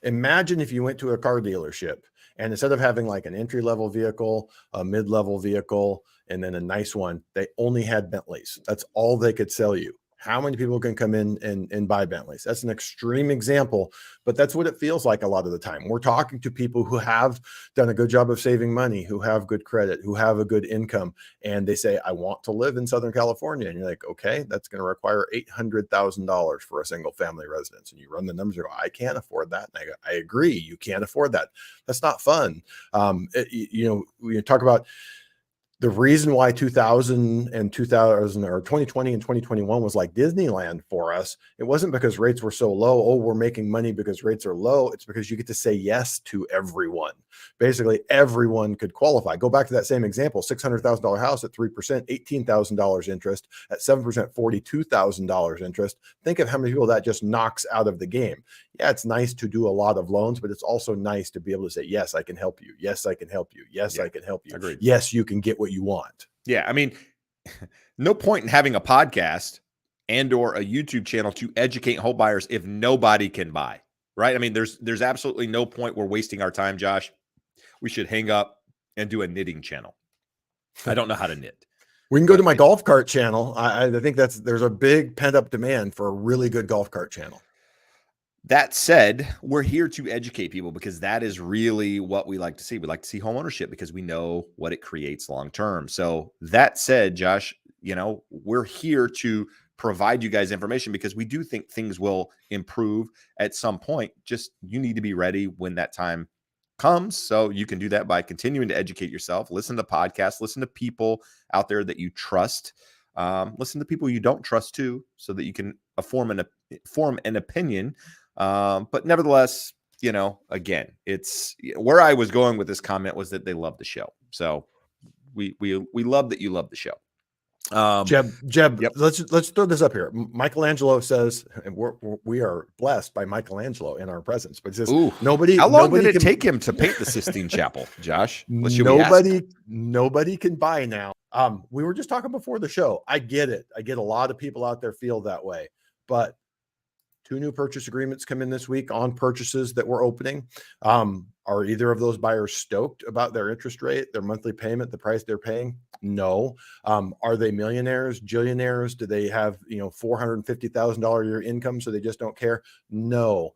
Imagine if you went to a car dealership and instead of having like an entry-level vehicle, a mid-level vehicle, and then a nice one, they only had Bentleys. That's all they could sell you. How many people can come in and buy Bentleys? That's an extreme example, but that's what it feels like a lot of the time. We're talking to people who have done a good job of saving money, who have good credit, who have a good income, and they say, I want to live in Southern California. And you're like, okay, that's going to require $800,000 for a single family residence. And you run the numbers, you go, I can't afford that. And I go, I agree, you can't afford that. That's not fun. We talk about the reason why 2000 and 2000 or 2020 and 2021 was like Disneyland for us. It wasn't because rates were so low. Oh, we're making money because rates are low. It's because you get to say yes to everyone. Basically, everyone could qualify. Go back to that same example, $600,000 house at 3%, $18,000 interest, at 7%, $42,000 interest. Think of how many people that just knocks out of the game. Yeah, it's nice to do a lot of loans, but it's also nice to be able to say, yes, I can help you. Yes, I can help you. Yes, I can help you. Agreed. Yes, you can get what you want. Yeah. I mean, no point in having a podcast and or a YouTube channel to educate home buyers if nobody can buy, right? I mean, there's absolutely no point we're wasting our time, Josh. We should hang up and do a knitting channel. I don't know how to knit. We can go to my golf cart channel. I think there's a big pent up demand for a really good golf cart channel. That said, we're here to educate people because that is really what we like to see. We like to see home ownership because we know what it creates long term. So that said, Josh, we're here to provide you guys information because we do think things will improve at some point. Just you need to be ready when that time comes. So you can do that by continuing to educate yourself, listen to podcasts, listen to people out there that you trust, listen to people you don't trust too, so that you can form an opinion. But nevertheless, again, it's where I was going with this comment was that they love the show. So we love that you love the show. Jeb, yep. let's throw this up here. Michelangelo says, and we are blessed by Michelangelo in our presence, but it says, how long did it take him to paint the Sistine Chapel, Josh? Nobody can buy now. We were just talking before the show. I get it. I get a lot of people out there feel that way, but 2 new purchase agreements come in this week on purchases that we're opening. Are either of those buyers stoked about their interest rate, their monthly payment, the price they're paying? No. Are they millionaires, jillionaires? Do they have, $450,000 a year income so they just don't care? No.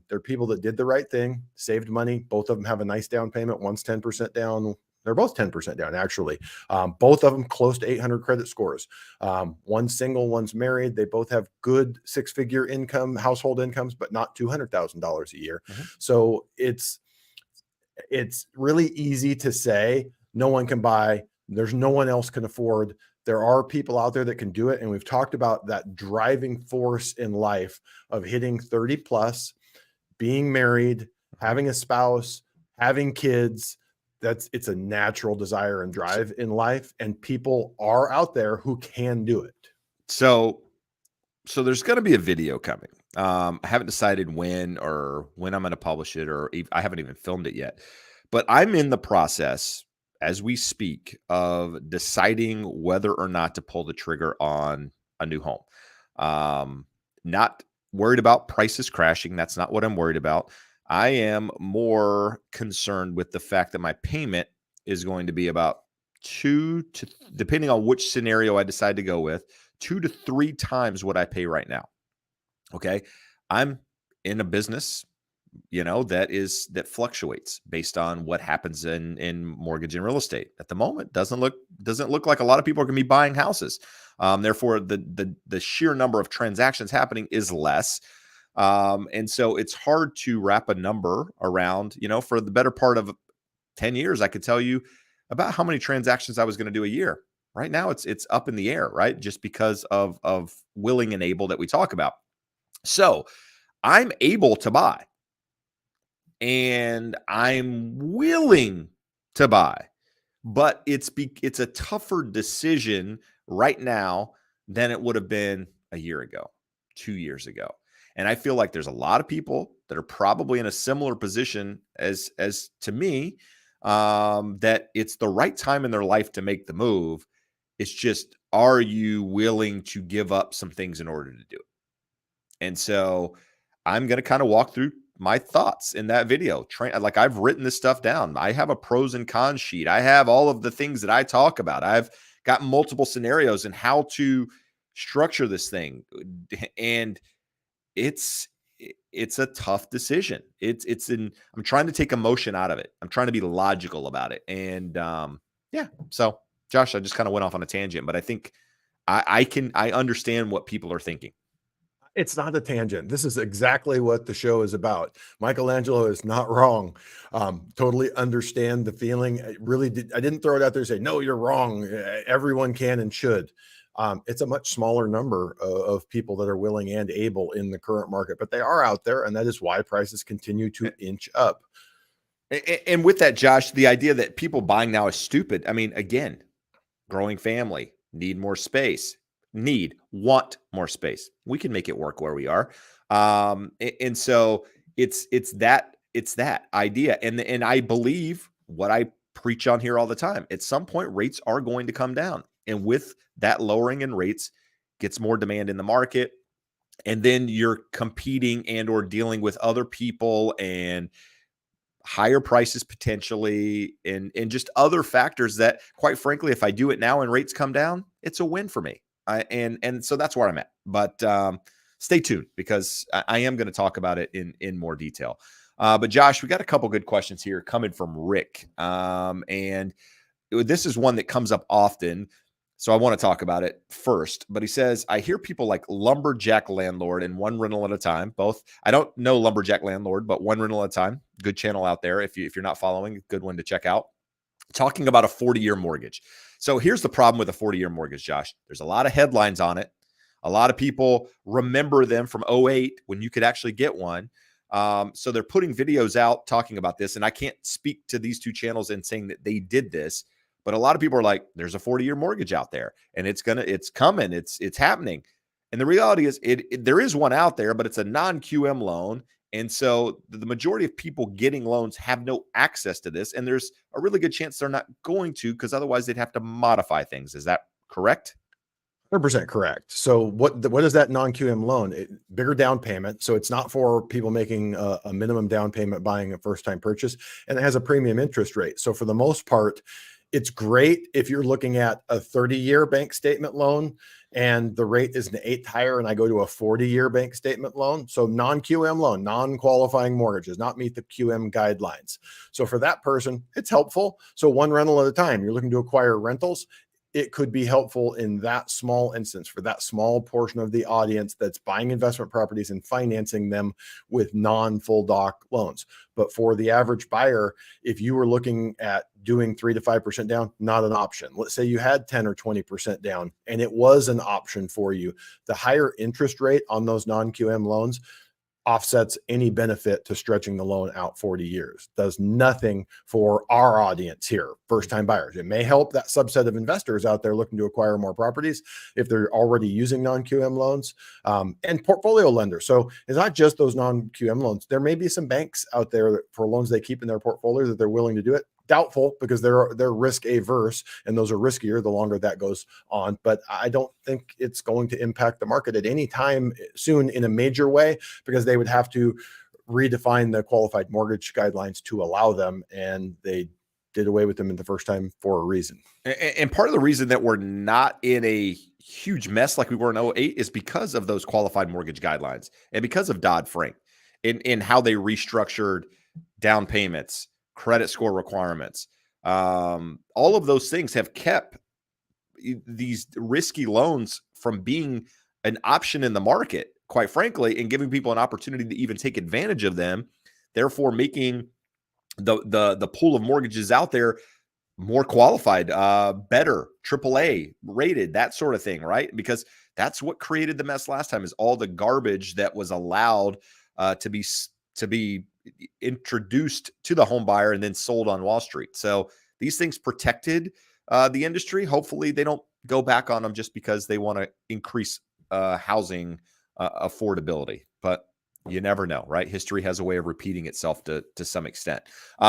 They're people that did the right thing, saved money. Both of them have a nice down payment. One's 10% down. They're both 10% down, actually. Both of them close to 800 credit scores. One's single, one's married. They both have good 6-figure income, household incomes, but not $200,000 a year. Mm-hmm. So it's really easy to say no one can buy. There's no one else can afford. There are people out there that can do it. And we've talked about that driving force in life of hitting 30 plus, being married, having a spouse, having kids. It's a natural desire and drive in life, and people are out there who can do it. So there's going to be a video coming. I haven't decided when I'm going to publish it, or I haven't even filmed it yet, but I'm in the process as we speak of deciding whether or not to pull the trigger on a new home. Not worried about prices crashing. That's not what I'm worried about. I am more concerned with the fact that my payment is going to be about depending on which scenario I decide to go with, 2 to 3 times what I pay right now. Okay. I'm in a business, that fluctuates based on what happens in mortgage and real estate. At the moment, doesn't look like a lot of people are going to be buying houses. Therefore, the sheer number of transactions happening is less. And so it's hard to wrap a number around, for the better part of 10 years, I could tell you about how many transactions I was going to do a year. Right now it's up in the air, right? Just because of willing and able that we talk about. So I'm able to buy and I'm willing to buy, but it's a tougher decision right now than it would have been a year ago, 2 years ago. And I feel like there's a lot of people that are probably in a similar position as to me, that it's the right time in their life to make the move. It's just, are you willing to give up some things in order to do it? And so I'm going to kind of walk through my thoughts in that video. Like, I've written this stuff down. I have a pros and cons sheet. I have all of the things that I talk about. I've got multiple scenarios and how to structure this thing. And it's a tough decision. I'm trying to take emotion out of it. I'm trying to be logical about it. And yeah. So Josh, I just kind of went off on a tangent, but I think I understand what people are thinking. It's not a tangent. This is exactly what the show is about. Michelangelo is not wrong. Totally understand the feeling. I didn't throw it out there and say, no, you're wrong. Everyone can and should. It's a much smaller number of people that are willing and able in the current market, but they are out there. And that is why prices continue to inch up. And with that, Josh, the idea that people buying now is stupid. I mean, again, growing family, need more space, want more space. We can make it work where we are. And so it's that idea. And I believe what I preach on here all the time. At some point, rates are going to come down. And with that lowering in rates, gets more demand in the market. And then you're competing and or dealing with other people and higher prices potentially, and just other factors that, quite frankly, if I do it now and rates come down, it's a win for me. And so that's where I'm at. But stay tuned, because I am going to talk about it in more detail. But Josh, we got a couple good questions here coming from Rick. And this is one that comes up often, so I want to talk about it first. But he says, I hear people like lumberjack landlord and one rental at a time. Both, I don't know lumberjack landlord, but one rental at a time. Good channel out there. If you're not following, good one to check out. Talking about a 40-year mortgage. So here's the problem with a 40-year mortgage, Josh. There's a lot of headlines on it. A lot of people remember them from 2008 when you could actually get one. So they're putting videos out talking about this. And I can't speak to these two channels and saying that they did this, but a lot of people are like, there's a 40-year mortgage out there and it's coming. It's happening. And the reality is there is one out there, but it's a non-QM loan. And so the majority of people getting loans have no access to this. And there's a really good chance they're not going to, because otherwise they'd have to modify things. Is that correct? 100% correct. So what is that non-QM loan? Bigger down payment. So it's not for people making a minimum down payment buying a first-time purchase, and it has a premium interest rate. So for the most part, it's great if you're looking at a 30-year bank statement loan and the rate is an eighth higher, and I go to a 40-year bank statement loan. So non-QM loan, non-qualifying mortgages, not meet the QM guidelines. So for that person, it's helpful. So one rental at a time, you're looking to acquire rentals, it could be helpful in that small instance for that small portion of the audience that's buying investment properties and financing them with non-full doc loans. But for the average buyer, if you were looking at doing 3 to 5% down, not an option. Let's say you had 10 or 20% down and it was an option for you. The higher interest rate on those non-QM loans offsets any benefit to stretching the loan out 40 years, does nothing for our audience here, first-time buyers. It may help that subset of investors out there looking to acquire more properties if they're already using non-QM loans, and portfolio lenders. So it's not just those non-QM loans. There may be some banks out there that, for loans they keep in their portfolio, that they're willing to do it. Doubtful, because they're risk averse, and those are riskier the longer that goes on. But I don't think it's going to impact the market at any time soon in a major way, because they would have to redefine the qualified mortgage guidelines to allow them, and they did away with them in the first time for a reason. And part of the reason that we're not in a huge mess like we were in 2008 is because of those qualified mortgage guidelines and because of Dodd-Frank in how they restructured down payments, credit score requirements. All of those things have kept these risky loans from being an option in the market, quite frankly, and giving people an opportunity to even take advantage of them, therefore making the pool of mortgages out there more qualified, better, AAA rated, that sort of thing, right? Because that's what created the mess last time, is all the garbage that was allowed to be introduced to the home buyer and then sold on Wall Street. So these things protected the industry. Hopefully they don't go back on them just because they want to increase housing affordability, but you never know, right? History has a way of repeating itself to some extent.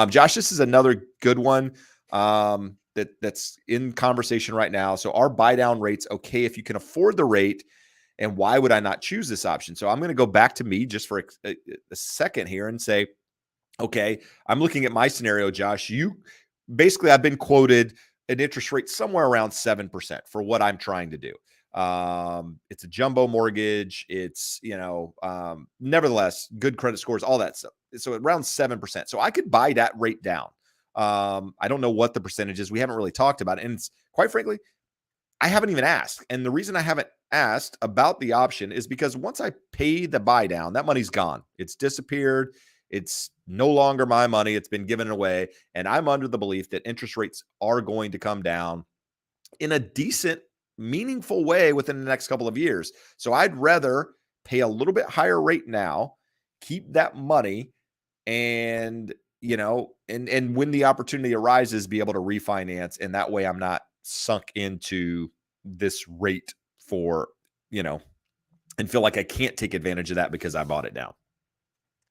Josh, this is another good one that's in conversation right now. So are buy down rates okay if you can afford the rate? And why would I not choose this option? So I'm going to go back to me just for a second here and say, okay, I'm looking at my scenario, Josh. I've been quoted an interest rate somewhere around 7% for what I'm trying to do. It's a jumbo mortgage. It's, nevertheless, good credit scores, all that stuff. So around 7%. So I could buy that rate down. I don't know what the percentage is. We haven't really talked about it. And quite frankly, I haven't even asked. And the reason I haven't asked about the option is because once I pay the buy down, that money's gone. It's disappeared. It's no longer my money. It's been given away. And I'm under the belief that interest rates are going to come down in a decent, meaningful way within the next couple of years. So I'd rather pay a little bit higher rate now, keep that money, and and when the opportunity arises, be able to refinance. And that way I'm not sunk into this rate for, and feel like I can't take advantage of that because I bought it down.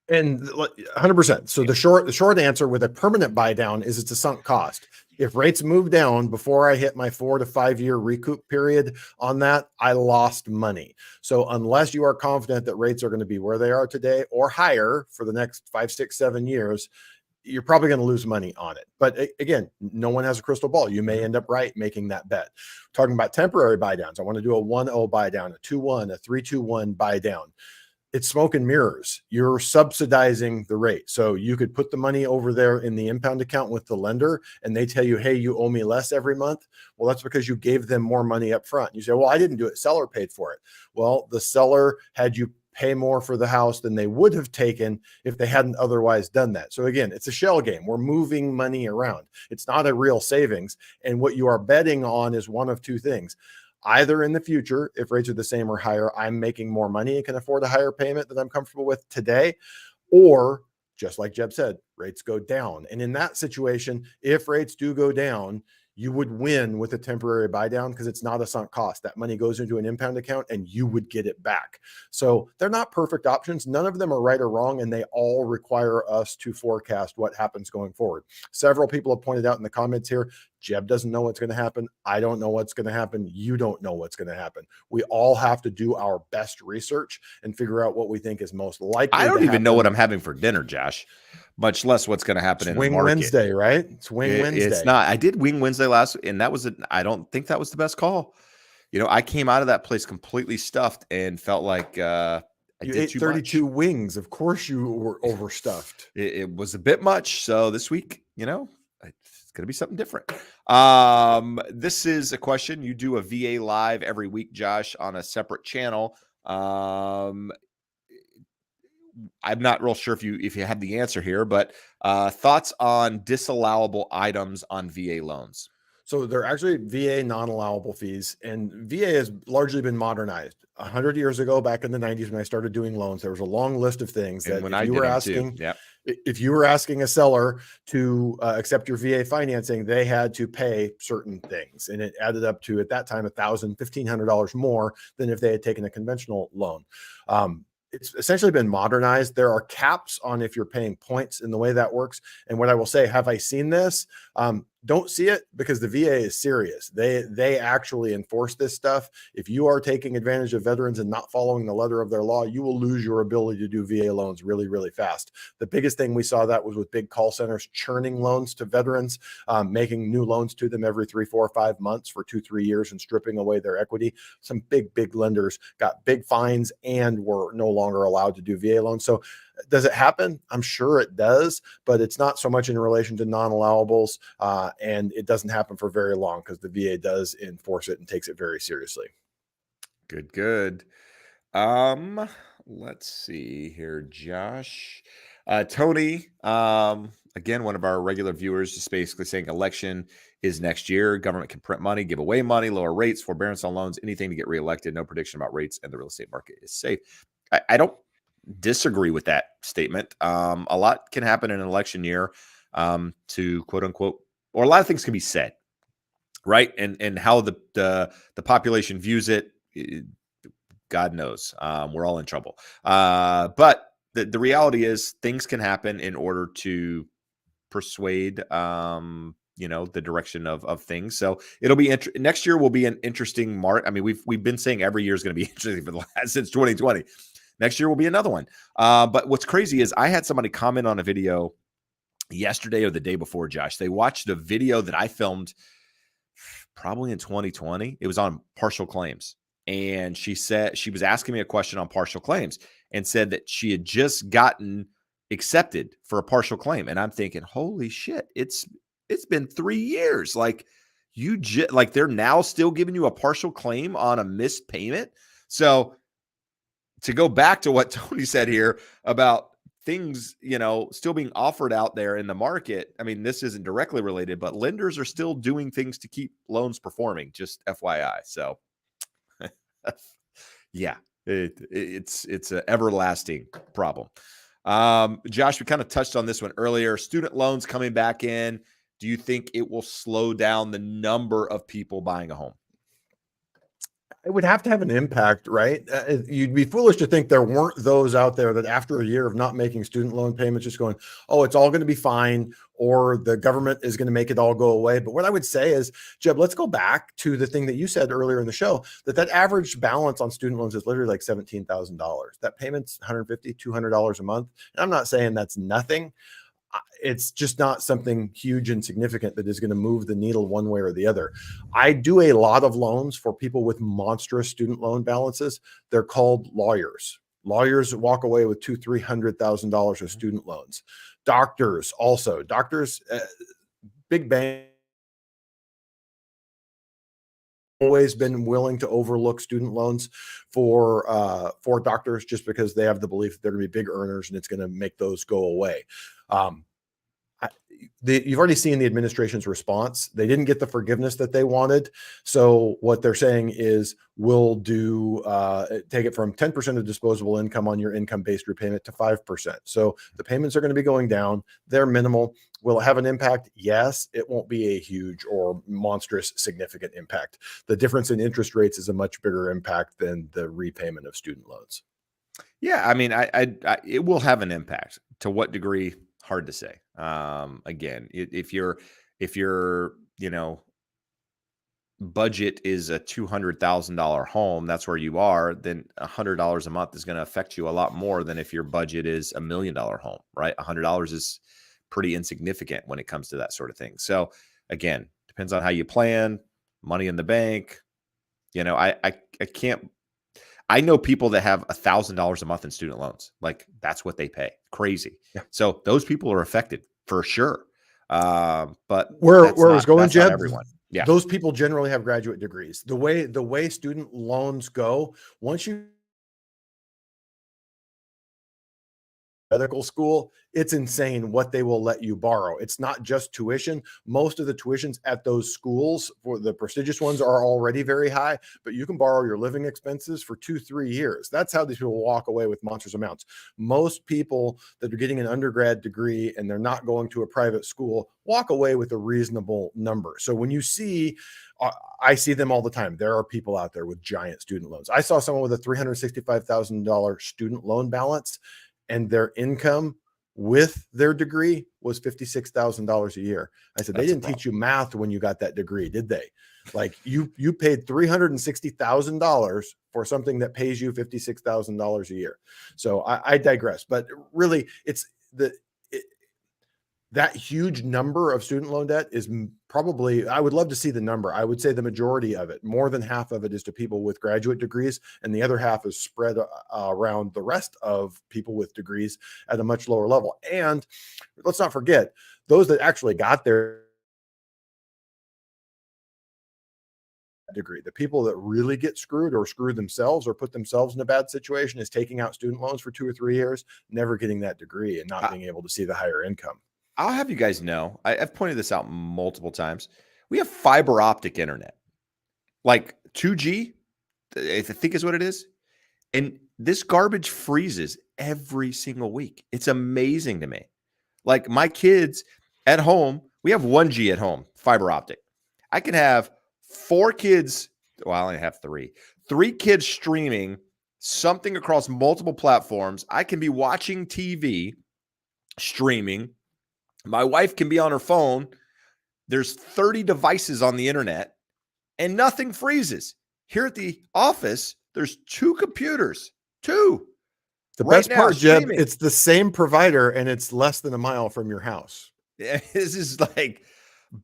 And 100%. So the short answer with a permanent buy down is it's a sunk cost. If rates move down before I hit my 4 to 5 year recoup period on that, I lost money. So unless you are confident that rates are going to be where they are today or higher for the next 5, 6, 7 years, you're probably going to lose money on it. But again, no one has a crystal ball. You may end up right making that bet. Talking about temporary buy downs, I want to do a 1-0 buy down, a 2-1, a 3-2-1 buy down. It's smoke and mirrors. You're subsidizing the rate. So you could put the money over there in the impound account with the lender and they tell you, hey, you owe me less every month. Well, that's because you gave them more money up front. You say, well, I didn't do it. Seller paid for it. Well, the seller had you pay more for the house than they would have taken if they hadn't otherwise done that. So again, it's a shell game. We're moving money around. It's not a real savings. And what you are betting on is one of two things. Either in the future, if rates are the same or higher, I'm making more money and can afford a higher payment that I'm comfortable with today, or just like Jeb said, rates go down. And in that situation, if rates do go down, you would win with a temporary buy down because it's not a sunk cost. That money goes into an impound account and you would get it back. So they're not perfect options. None of them are right or wrong, and they all require us to forecast what happens going forward. Several people have pointed out in the comments here, Jeb doesn't know what's going to happen. I don't know what's going to happen. You don't know what's going to happen. We all have to do our best research and figure out what we think is most likely. I don't even know what I'm having for dinner, Josh, much less what's going to happen in the market. Wednesday, right? It's Wednesday. It's not. I did Wing Wednesday last week, and that was I don't think that was the best call. I came out of that place completely stuffed and felt like I you did ate too 32 much. wings. Of course you were overstuffed. It was a bit much. So this week, it's going to be something different. This is a question. You do a VA live every week, Josh, on a separate channel. I'm not real sure if you have the answer here, but thoughts on disallowable items on VA loans. So they're actually VA non-allowable fees, and VA has largely been modernized. 100 years ago, back in the 90s, when I started doing loans, there was a long list of things that if you were asking a seller to accept your VA financing, they had to pay certain things, and it added up to, at that time, $1,000, $1,500 more than if they had taken a conventional loan. It's essentially been modernized. There are caps on if you're paying points in the way that works. And what I will say, have I seen this? Don't see it, because the VA is serious. They actually enforce this stuff. If you are taking advantage of veterans and not following the letter of their law, you will lose your ability to do VA loans really, really fast. The biggest thing we saw that was with big call centers churning loans to veterans, making new loans to them every 3, 4, 5 months for 2, 3 years and stripping away their equity. Some big lenders got big fines and were no longer allowed to do VA loans. So does it happen? I'm sure it does, but it's not so much in relation to non-allowables, and it doesn't happen for very long because the VA does enforce it and takes it very seriously. Good. Let's see here, Josh. Tony, again, one of our regular viewers, just basically saying election is next year. Government can print money, give away money, lower rates, forbearance on loans, anything to get reelected. No prediction about rates, and the real estate market is safe. I don't disagree with that statement. A lot can happen in an election year to quote unquote, or a lot of things can be said, right? And how the population views it God knows. We're all in trouble. But the reality is things can happen in order to persuade, the direction of things. So it'll be next year will be an interesting mark. I mean, we've been saying every year is going to be interesting for the last since 2020. Next year will be another one. But what's crazy is I had somebody comment on a video yesterday or the day before, Josh. They watched a video that I filmed probably in 2020. It was on partial claims. And she said she was asking me a question on partial claims and said that she had just gotten accepted for a partial claim. And I'm thinking, holy shit, it's been 3 years. Like like they're now still giving you a partial claim on a missed payment. So to go back to what Tony said here about things, still being offered out there in the market. I mean, this isn't directly related, but lenders are still doing things to keep loans performing, just FYI. So yeah, it's an everlasting problem. Josh, we kind of touched on this one earlier. Student loans coming back in. Do you think it will slow down the number of people buying a home? It would have to have an impact, right? You'd be foolish to think there weren't those out there that after a year of not making student loan payments, just going, oh, it's all going to be fine, or the government is going to make it all go away. But what I would say is, Jeb, let's go back to the thing that you said earlier in the show, that average balance on student loans is literally like $17,000. That payment's $150, $200 a month. And I'm not saying that's nothing. It's just not something huge and significant that is going to move the needle one way or the other. I do a lot of loans for people with monstrous student loan balances. They're called lawyers. Lawyers walk away with $200,000-$300,000 of student loans. Doctors also. Doctors, big bank, always been willing to overlook student loans for doctors just because they have the belief that they're going to be big earners and it's going to make those go away. You've already seen the administration's response. They didn't get the forgiveness that they wanted. So what they're saying is we'll take it from 10% of disposable income on your income-based repayment to 5%. So the payments are going to be going down. They're minimal. Will it have an impact? Yes. It won't be a huge or monstrous significant impact. The difference in interest rates is a much bigger impact than the repayment of student loans. Yeah, I mean, it will have an impact. To what degree? Hard to say. Again, if your budget is a $200,000 home, that's where you are, then $100 a month is going to affect you a lot more than if your budget is $1 million home, right? $100 is pretty insignificant when it comes to that sort of thing. So again, depends on how you plan, money in the bank. I can't. I know people that have $1,000 a month in student loans. Like that's what they pay. Crazy. Yeah. So those people are affected for sure. But where I was going, Jeb, everyone. Yeah. Those people generally have graduate degrees. The way student loans go, once you medical school, it's insane what they will let you borrow. It's not just tuition. Most of the tuitions at those schools, for the prestigious ones, are already very high, but you can borrow your living expenses for 2-3 years. That's how these people walk away with monstrous amounts. Most people that are getting an undergrad degree and they're not going to a private school walk away with a reasonable number. So when you see, I see them all the time. There are people out there with giant student loans. I saw someone with a $365,000 student loan balance, and their income with their degree was $56,000 a year. I said, they didn't teach you math when you got that degree, did they? Like you paid $360,000 for something that pays you $56,000 a year. So I digress, but really it's that huge number of student loan debt is probably, I would love to see the number. I would say the majority of it, more than half of it, is to people with graduate degrees, and the other half is spread around the rest of people with degrees at a much lower level. And let's not forget, those that actually got their degree, the people that really get screwed or screw themselves or put themselves in a bad situation, is taking out student loans for 2 or 3 years, never getting that degree and not being able to see the higher income. I'll have you guys know, I've pointed this out multiple times. We have fiber optic internet, like 2G, I think is what it is. And this garbage freezes every single week. It's amazing to me. Like my kids at home, we have 1G at home, fiber optic. I can have 4 kids. Well, I only have 3 kids streaming something across multiple platforms. I can be watching TV, streaming. My wife can be on her phone. There's 30 devices on the internet and nothing freezes. Here at the office, there's 2 computers, 2. The Right best now, part, Jeb, streaming. it's the same provider and it's less than a mile from your house. This is like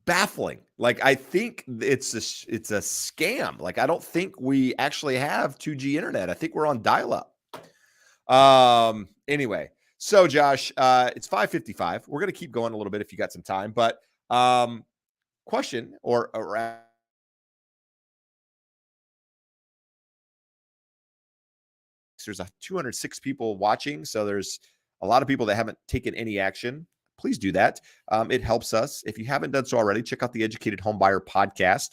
baffling. Like, I think it's a scam. Like, I don't think we actually have 2G internet. I think we're on dial-up. Anyway, so Josh, it's 5:55. We're going to keep going a little bit if you got some time, but question or there's 206 people watching, so there's a lot of people that haven't taken any action. Please do that. It helps us. If you haven't done so already, check out the Educated Homebuyer podcast,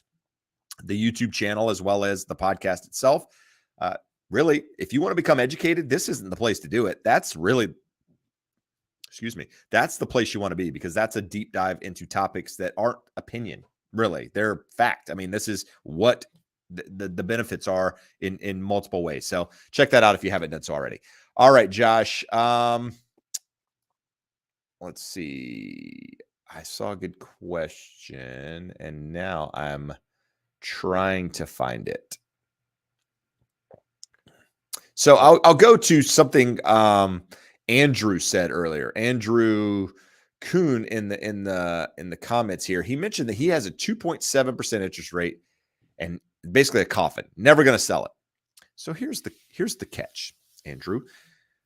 the YouTube channel, as well as the podcast itself. Really, if you want to become educated, this isn't the place to do it. That's really, that's the place you want to be, because that's a deep dive into topics that aren't opinion. Really, they're fact. I mean, this is what the benefits are in multiple ways. So check that out if you haven't done so already. All right, Josh. Let's see. I saw a good question, and now I'm trying to find it. So I'll go to something Andrew said earlier. Andrew Kuhn in the comments here. He mentioned that he has a 2.7% interest rate and basically a coffin. Never going to sell it. So here's the catch, Andrew.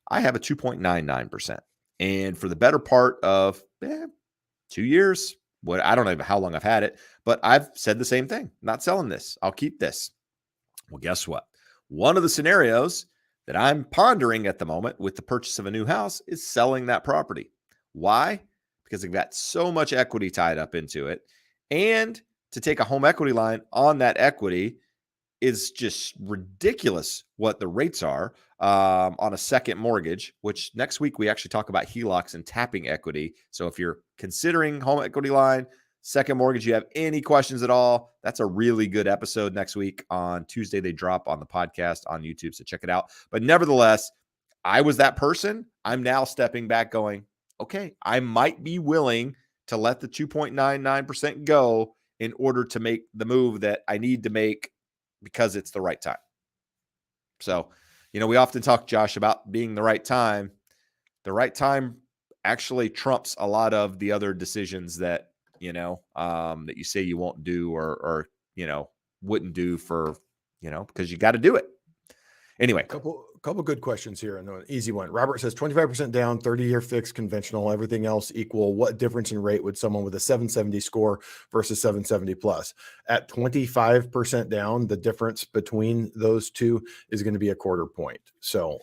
I have a 2.99%. And for the better part of 2 years, I don't know how long I've had it, but I've said the same thing. Not selling this. I'll keep this. Well, guess what? One of the scenarios that I'm pondering at the moment with the purchase of a new house is selling that property. Why? Because I've got so much equity tied up into it. And to take a home equity line on that equity is just ridiculous what the rates are on a second mortgage, which next week we actually talk about HELOCs and tapping equity. So if you're considering home equity line, second mortgage, you have any questions at all, that's a really good episode next week. On Tuesday, they drop on the podcast on YouTube, so check it out. But nevertheless, I was that person. I'm now stepping back going, okay, I might be willing to let the 2.99% go in order to make the move that I need to make because it's the right time. So, we often talk, Josh, about being the right time. The right time actually trumps a lot of the other decisions that, that you say you won't do or wouldn't do for, because you got to do it. Anyway. Couple good questions here. And an easy one. Robert says 25% down, 30-year fixed conventional, everything else equal. What difference in rate would someone with a 770 score versus 770 plus? At 25% down, the difference between those two is going to be a quarter point. So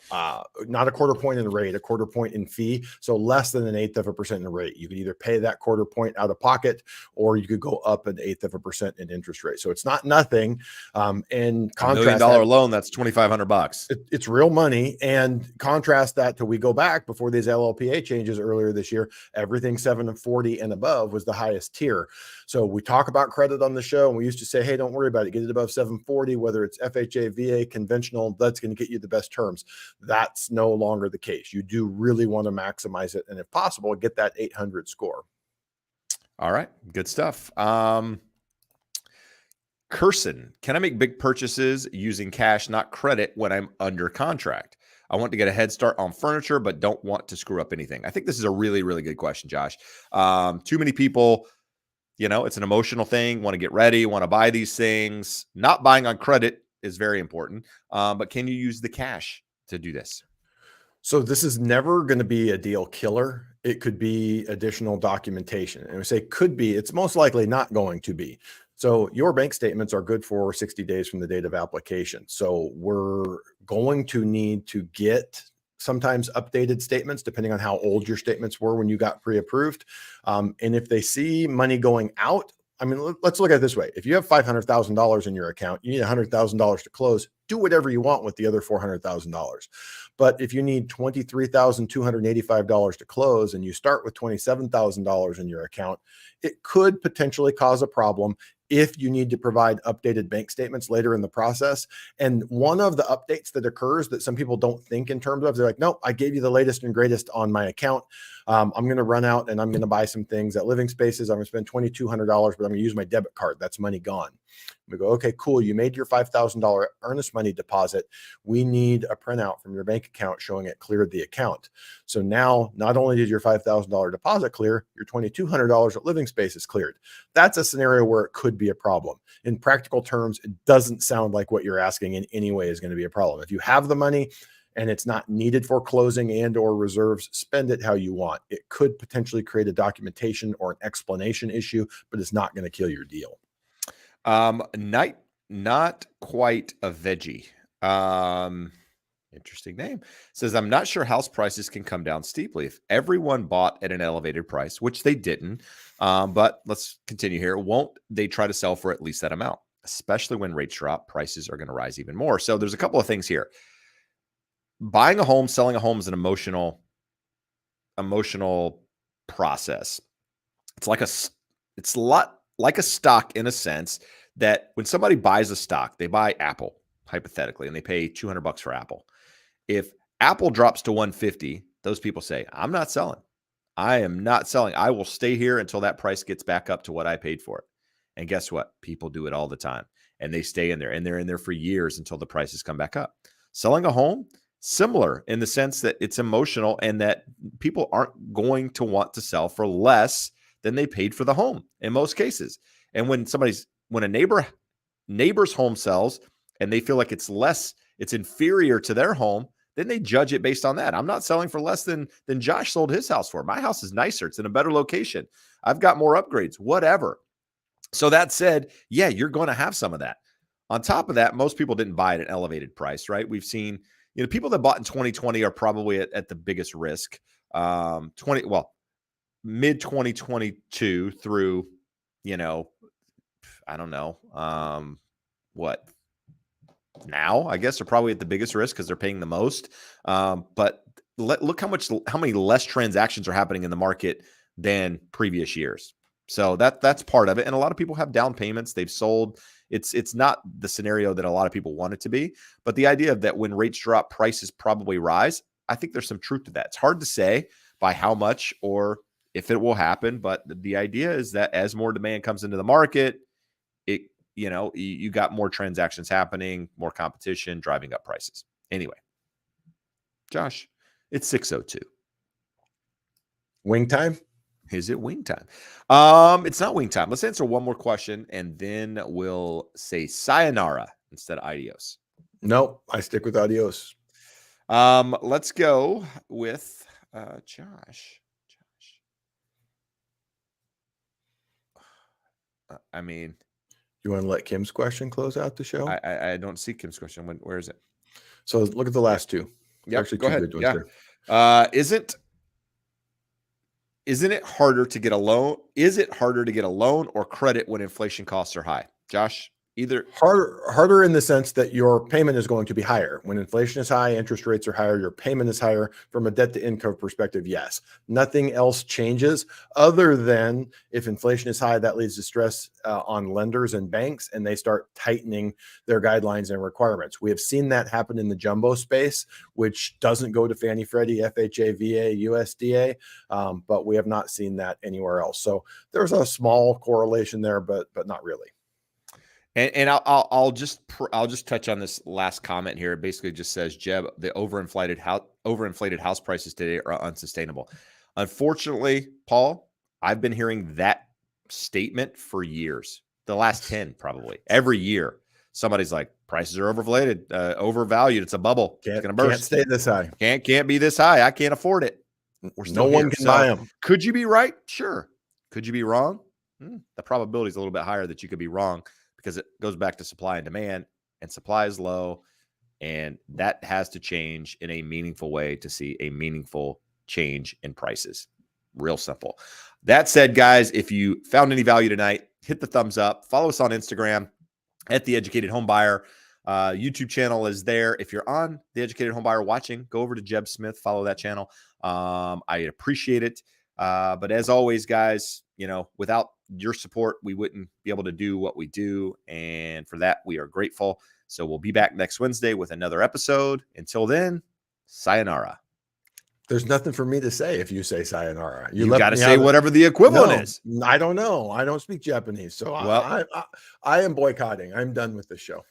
not a quarter point in rate, a quarter point in fee. So less than 1/8% in rate. You could either pay that quarter point out of pocket, or you could go up 1/8% in interest rate. So it's not nothing. And contrast, $1 million loan, that's $2,500. It's real money. And contrast that to, we go back before these LLPA changes earlier this year, everything 740 and above was the highest tier. So we talk about credit on the show, and we used to say, hey, don't worry about it. Get it above 740, whether it's FHA, VA, conventional, that's going to get you the best terms. That's no longer the case. You do really want to maximize it. And if possible, get that 800 score. All right. Good stuff. Curson, can I make big purchases using cash, not credit, when I'm under contract? I want to get a head start on furniture, but don't want to screw up anything. I think this is a really, really good question, Josh. Too many people, it's an emotional thing, want to get ready, want to buy these things. Not buying on credit is very important. But can you use the cash to do this? So this is never going to be a deal killer. It could be additional documentation. And we say could be, it's most likely not going to be. So your bank statements are good for 60 days from the date of application. So we're going to need to get sometimes updated statements depending on how old your statements were when you got pre-approved. And if they see money going out, I mean, let's look at it this way. If you have $500,000 in your account, you need $100,000 to close, do whatever you want with the other $400,000. But if you need $23,285 to close and you start with $27,000 in your account, it could potentially cause a problem if you need to provide updated bank statements later in the process. And one of the updates that occurs that some people don't think in terms of, they're like, no, I gave you the latest and greatest on my account. I'm going to run out and I'm going to buy some things at Living Spaces. I'm going to spend $2,200, but I'm going to use my debit card. That's money gone. We go, okay, cool. You made your $5,000 earnest money deposit. We need a printout from your bank account showing it cleared the account. So now not only did your $5,000 deposit clear, your $2,200 at Living Spaces cleared. That's a scenario where it could be a problem. In practical terms, it doesn't sound like what you're asking in any way is going to be a problem. If you have the money and it's not needed for closing and or reserves, spend it how you want. It could potentially create a documentation or an explanation issue, but it's not going to kill your deal. Not quite a veggie. Interesting name. Says, I'm not sure house prices can come down steeply if everyone bought at an elevated price, which they didn't. But let's continue here. Won't they try to sell for at least that amount? Especially when rates drop, prices are going to rise even more. So there's a couple of things here. Buying a home, selling a home is an emotional process. It's a lot like a stock in a sense that when somebody buys a stock, they buy Apple hypothetically, and they pay $200 for Apple. If Apple drops to 150, those people say, I'm not selling. I am not selling. I will stay here until that price gets back up to what I paid for it. And guess what? People do it all the time, and they stay in there, and they're in there for years until the prices come back up. Selling a home, similar in the sense that it's emotional and that people aren't going to want to sell for less than they paid for the home in most cases. And when a neighbor's home sells and they feel like it's inferior to their home, then they judge it based on that. I'm not selling for less than Josh sold his house for. My house is nicer. It's in a better location. I've got more upgrades, whatever. So that said, yeah, you're going to have some of that. On top of that, most people didn't buy at an elevated price, right? We've seen, people that bought in 2020 are probably at the biggest risk. Mid 2022 through, I don't know, what now, I guess, are probably at the biggest risk because they're paying the most. But look how many less transactions are happening in the market than previous years. So that's part of it. And a lot of people have down payments. They've sold. It's not the scenario that a lot of people want it to be. But the idea of that when rates drop, prices probably rise, I think there's some truth to that. It's hard to say by how much or if it will happen. But the idea is that as more demand comes into the market, you got more transactions happening, more competition, driving up prices. Anyway, Josh, it's 6:02. Wing time? Is it wing time? It's not wing time. Let's answer one more question, and then we'll say sayonara instead of adios. No, I stick with adios. Let's go with Josh. You want to let Kim's question close out the show? I don't see Kim's question. Where is it? So look at the last two. Yeah, actually go two ahead. good ones there. Isn't it harder to get a loan? Is it harder to get a loan or credit when inflation costs are high? Josh, either harder in the sense that your payment is going to be higher. When inflation is high, interest rates are higher, your payment is higher. From a debt to income perspective, yes. Nothing else changes other than if inflation is high, that leads to stress on lenders and banks, and they start tightening their guidelines and requirements. We have seen that happen in the jumbo space, which doesn't go to Fannie, Freddie, FHA, VA, USDA, but we have not seen that anywhere else. So there's a small correlation there, but not really. And I'll just touch on this last comment here. It basically just says, Jeb, the overinflated house prices today are unsustainable. Unfortunately, Paul, I've been hearing that statement for years. The last 10, probably every year. Somebody's like, prices are overvalued. It's a bubble. It's gonna burst. Can't stay this high. Can't be this high. I can't afford it. No one can buy them. Could you be right? Sure. Could you be wrong? The probability is a little bit higher that you could be wrong, because it goes back to supply and demand, and supply is low, and that has to change in a meaningful way to see a meaningful change in prices. Real simple. That said, guys, if you found any value tonight, hit the thumbs up. Follow us on Instagram at The Educated Homebuyer. YouTube channel is there. If you're on The Educated Homebuyer watching, go over to Jeb Smith, follow that channel. I appreciate it. But as always, guys, without your support, we wouldn't be able to do what we do. And for that, we are grateful. So we'll be back next Wednesday with another episode. Until then, sayonara. There's nothing for me to say if you say sayonara. You got to say whatever the equivalent is. I don't know. I don't speak Japanese. So Well, I am boycotting. I'm done with the show.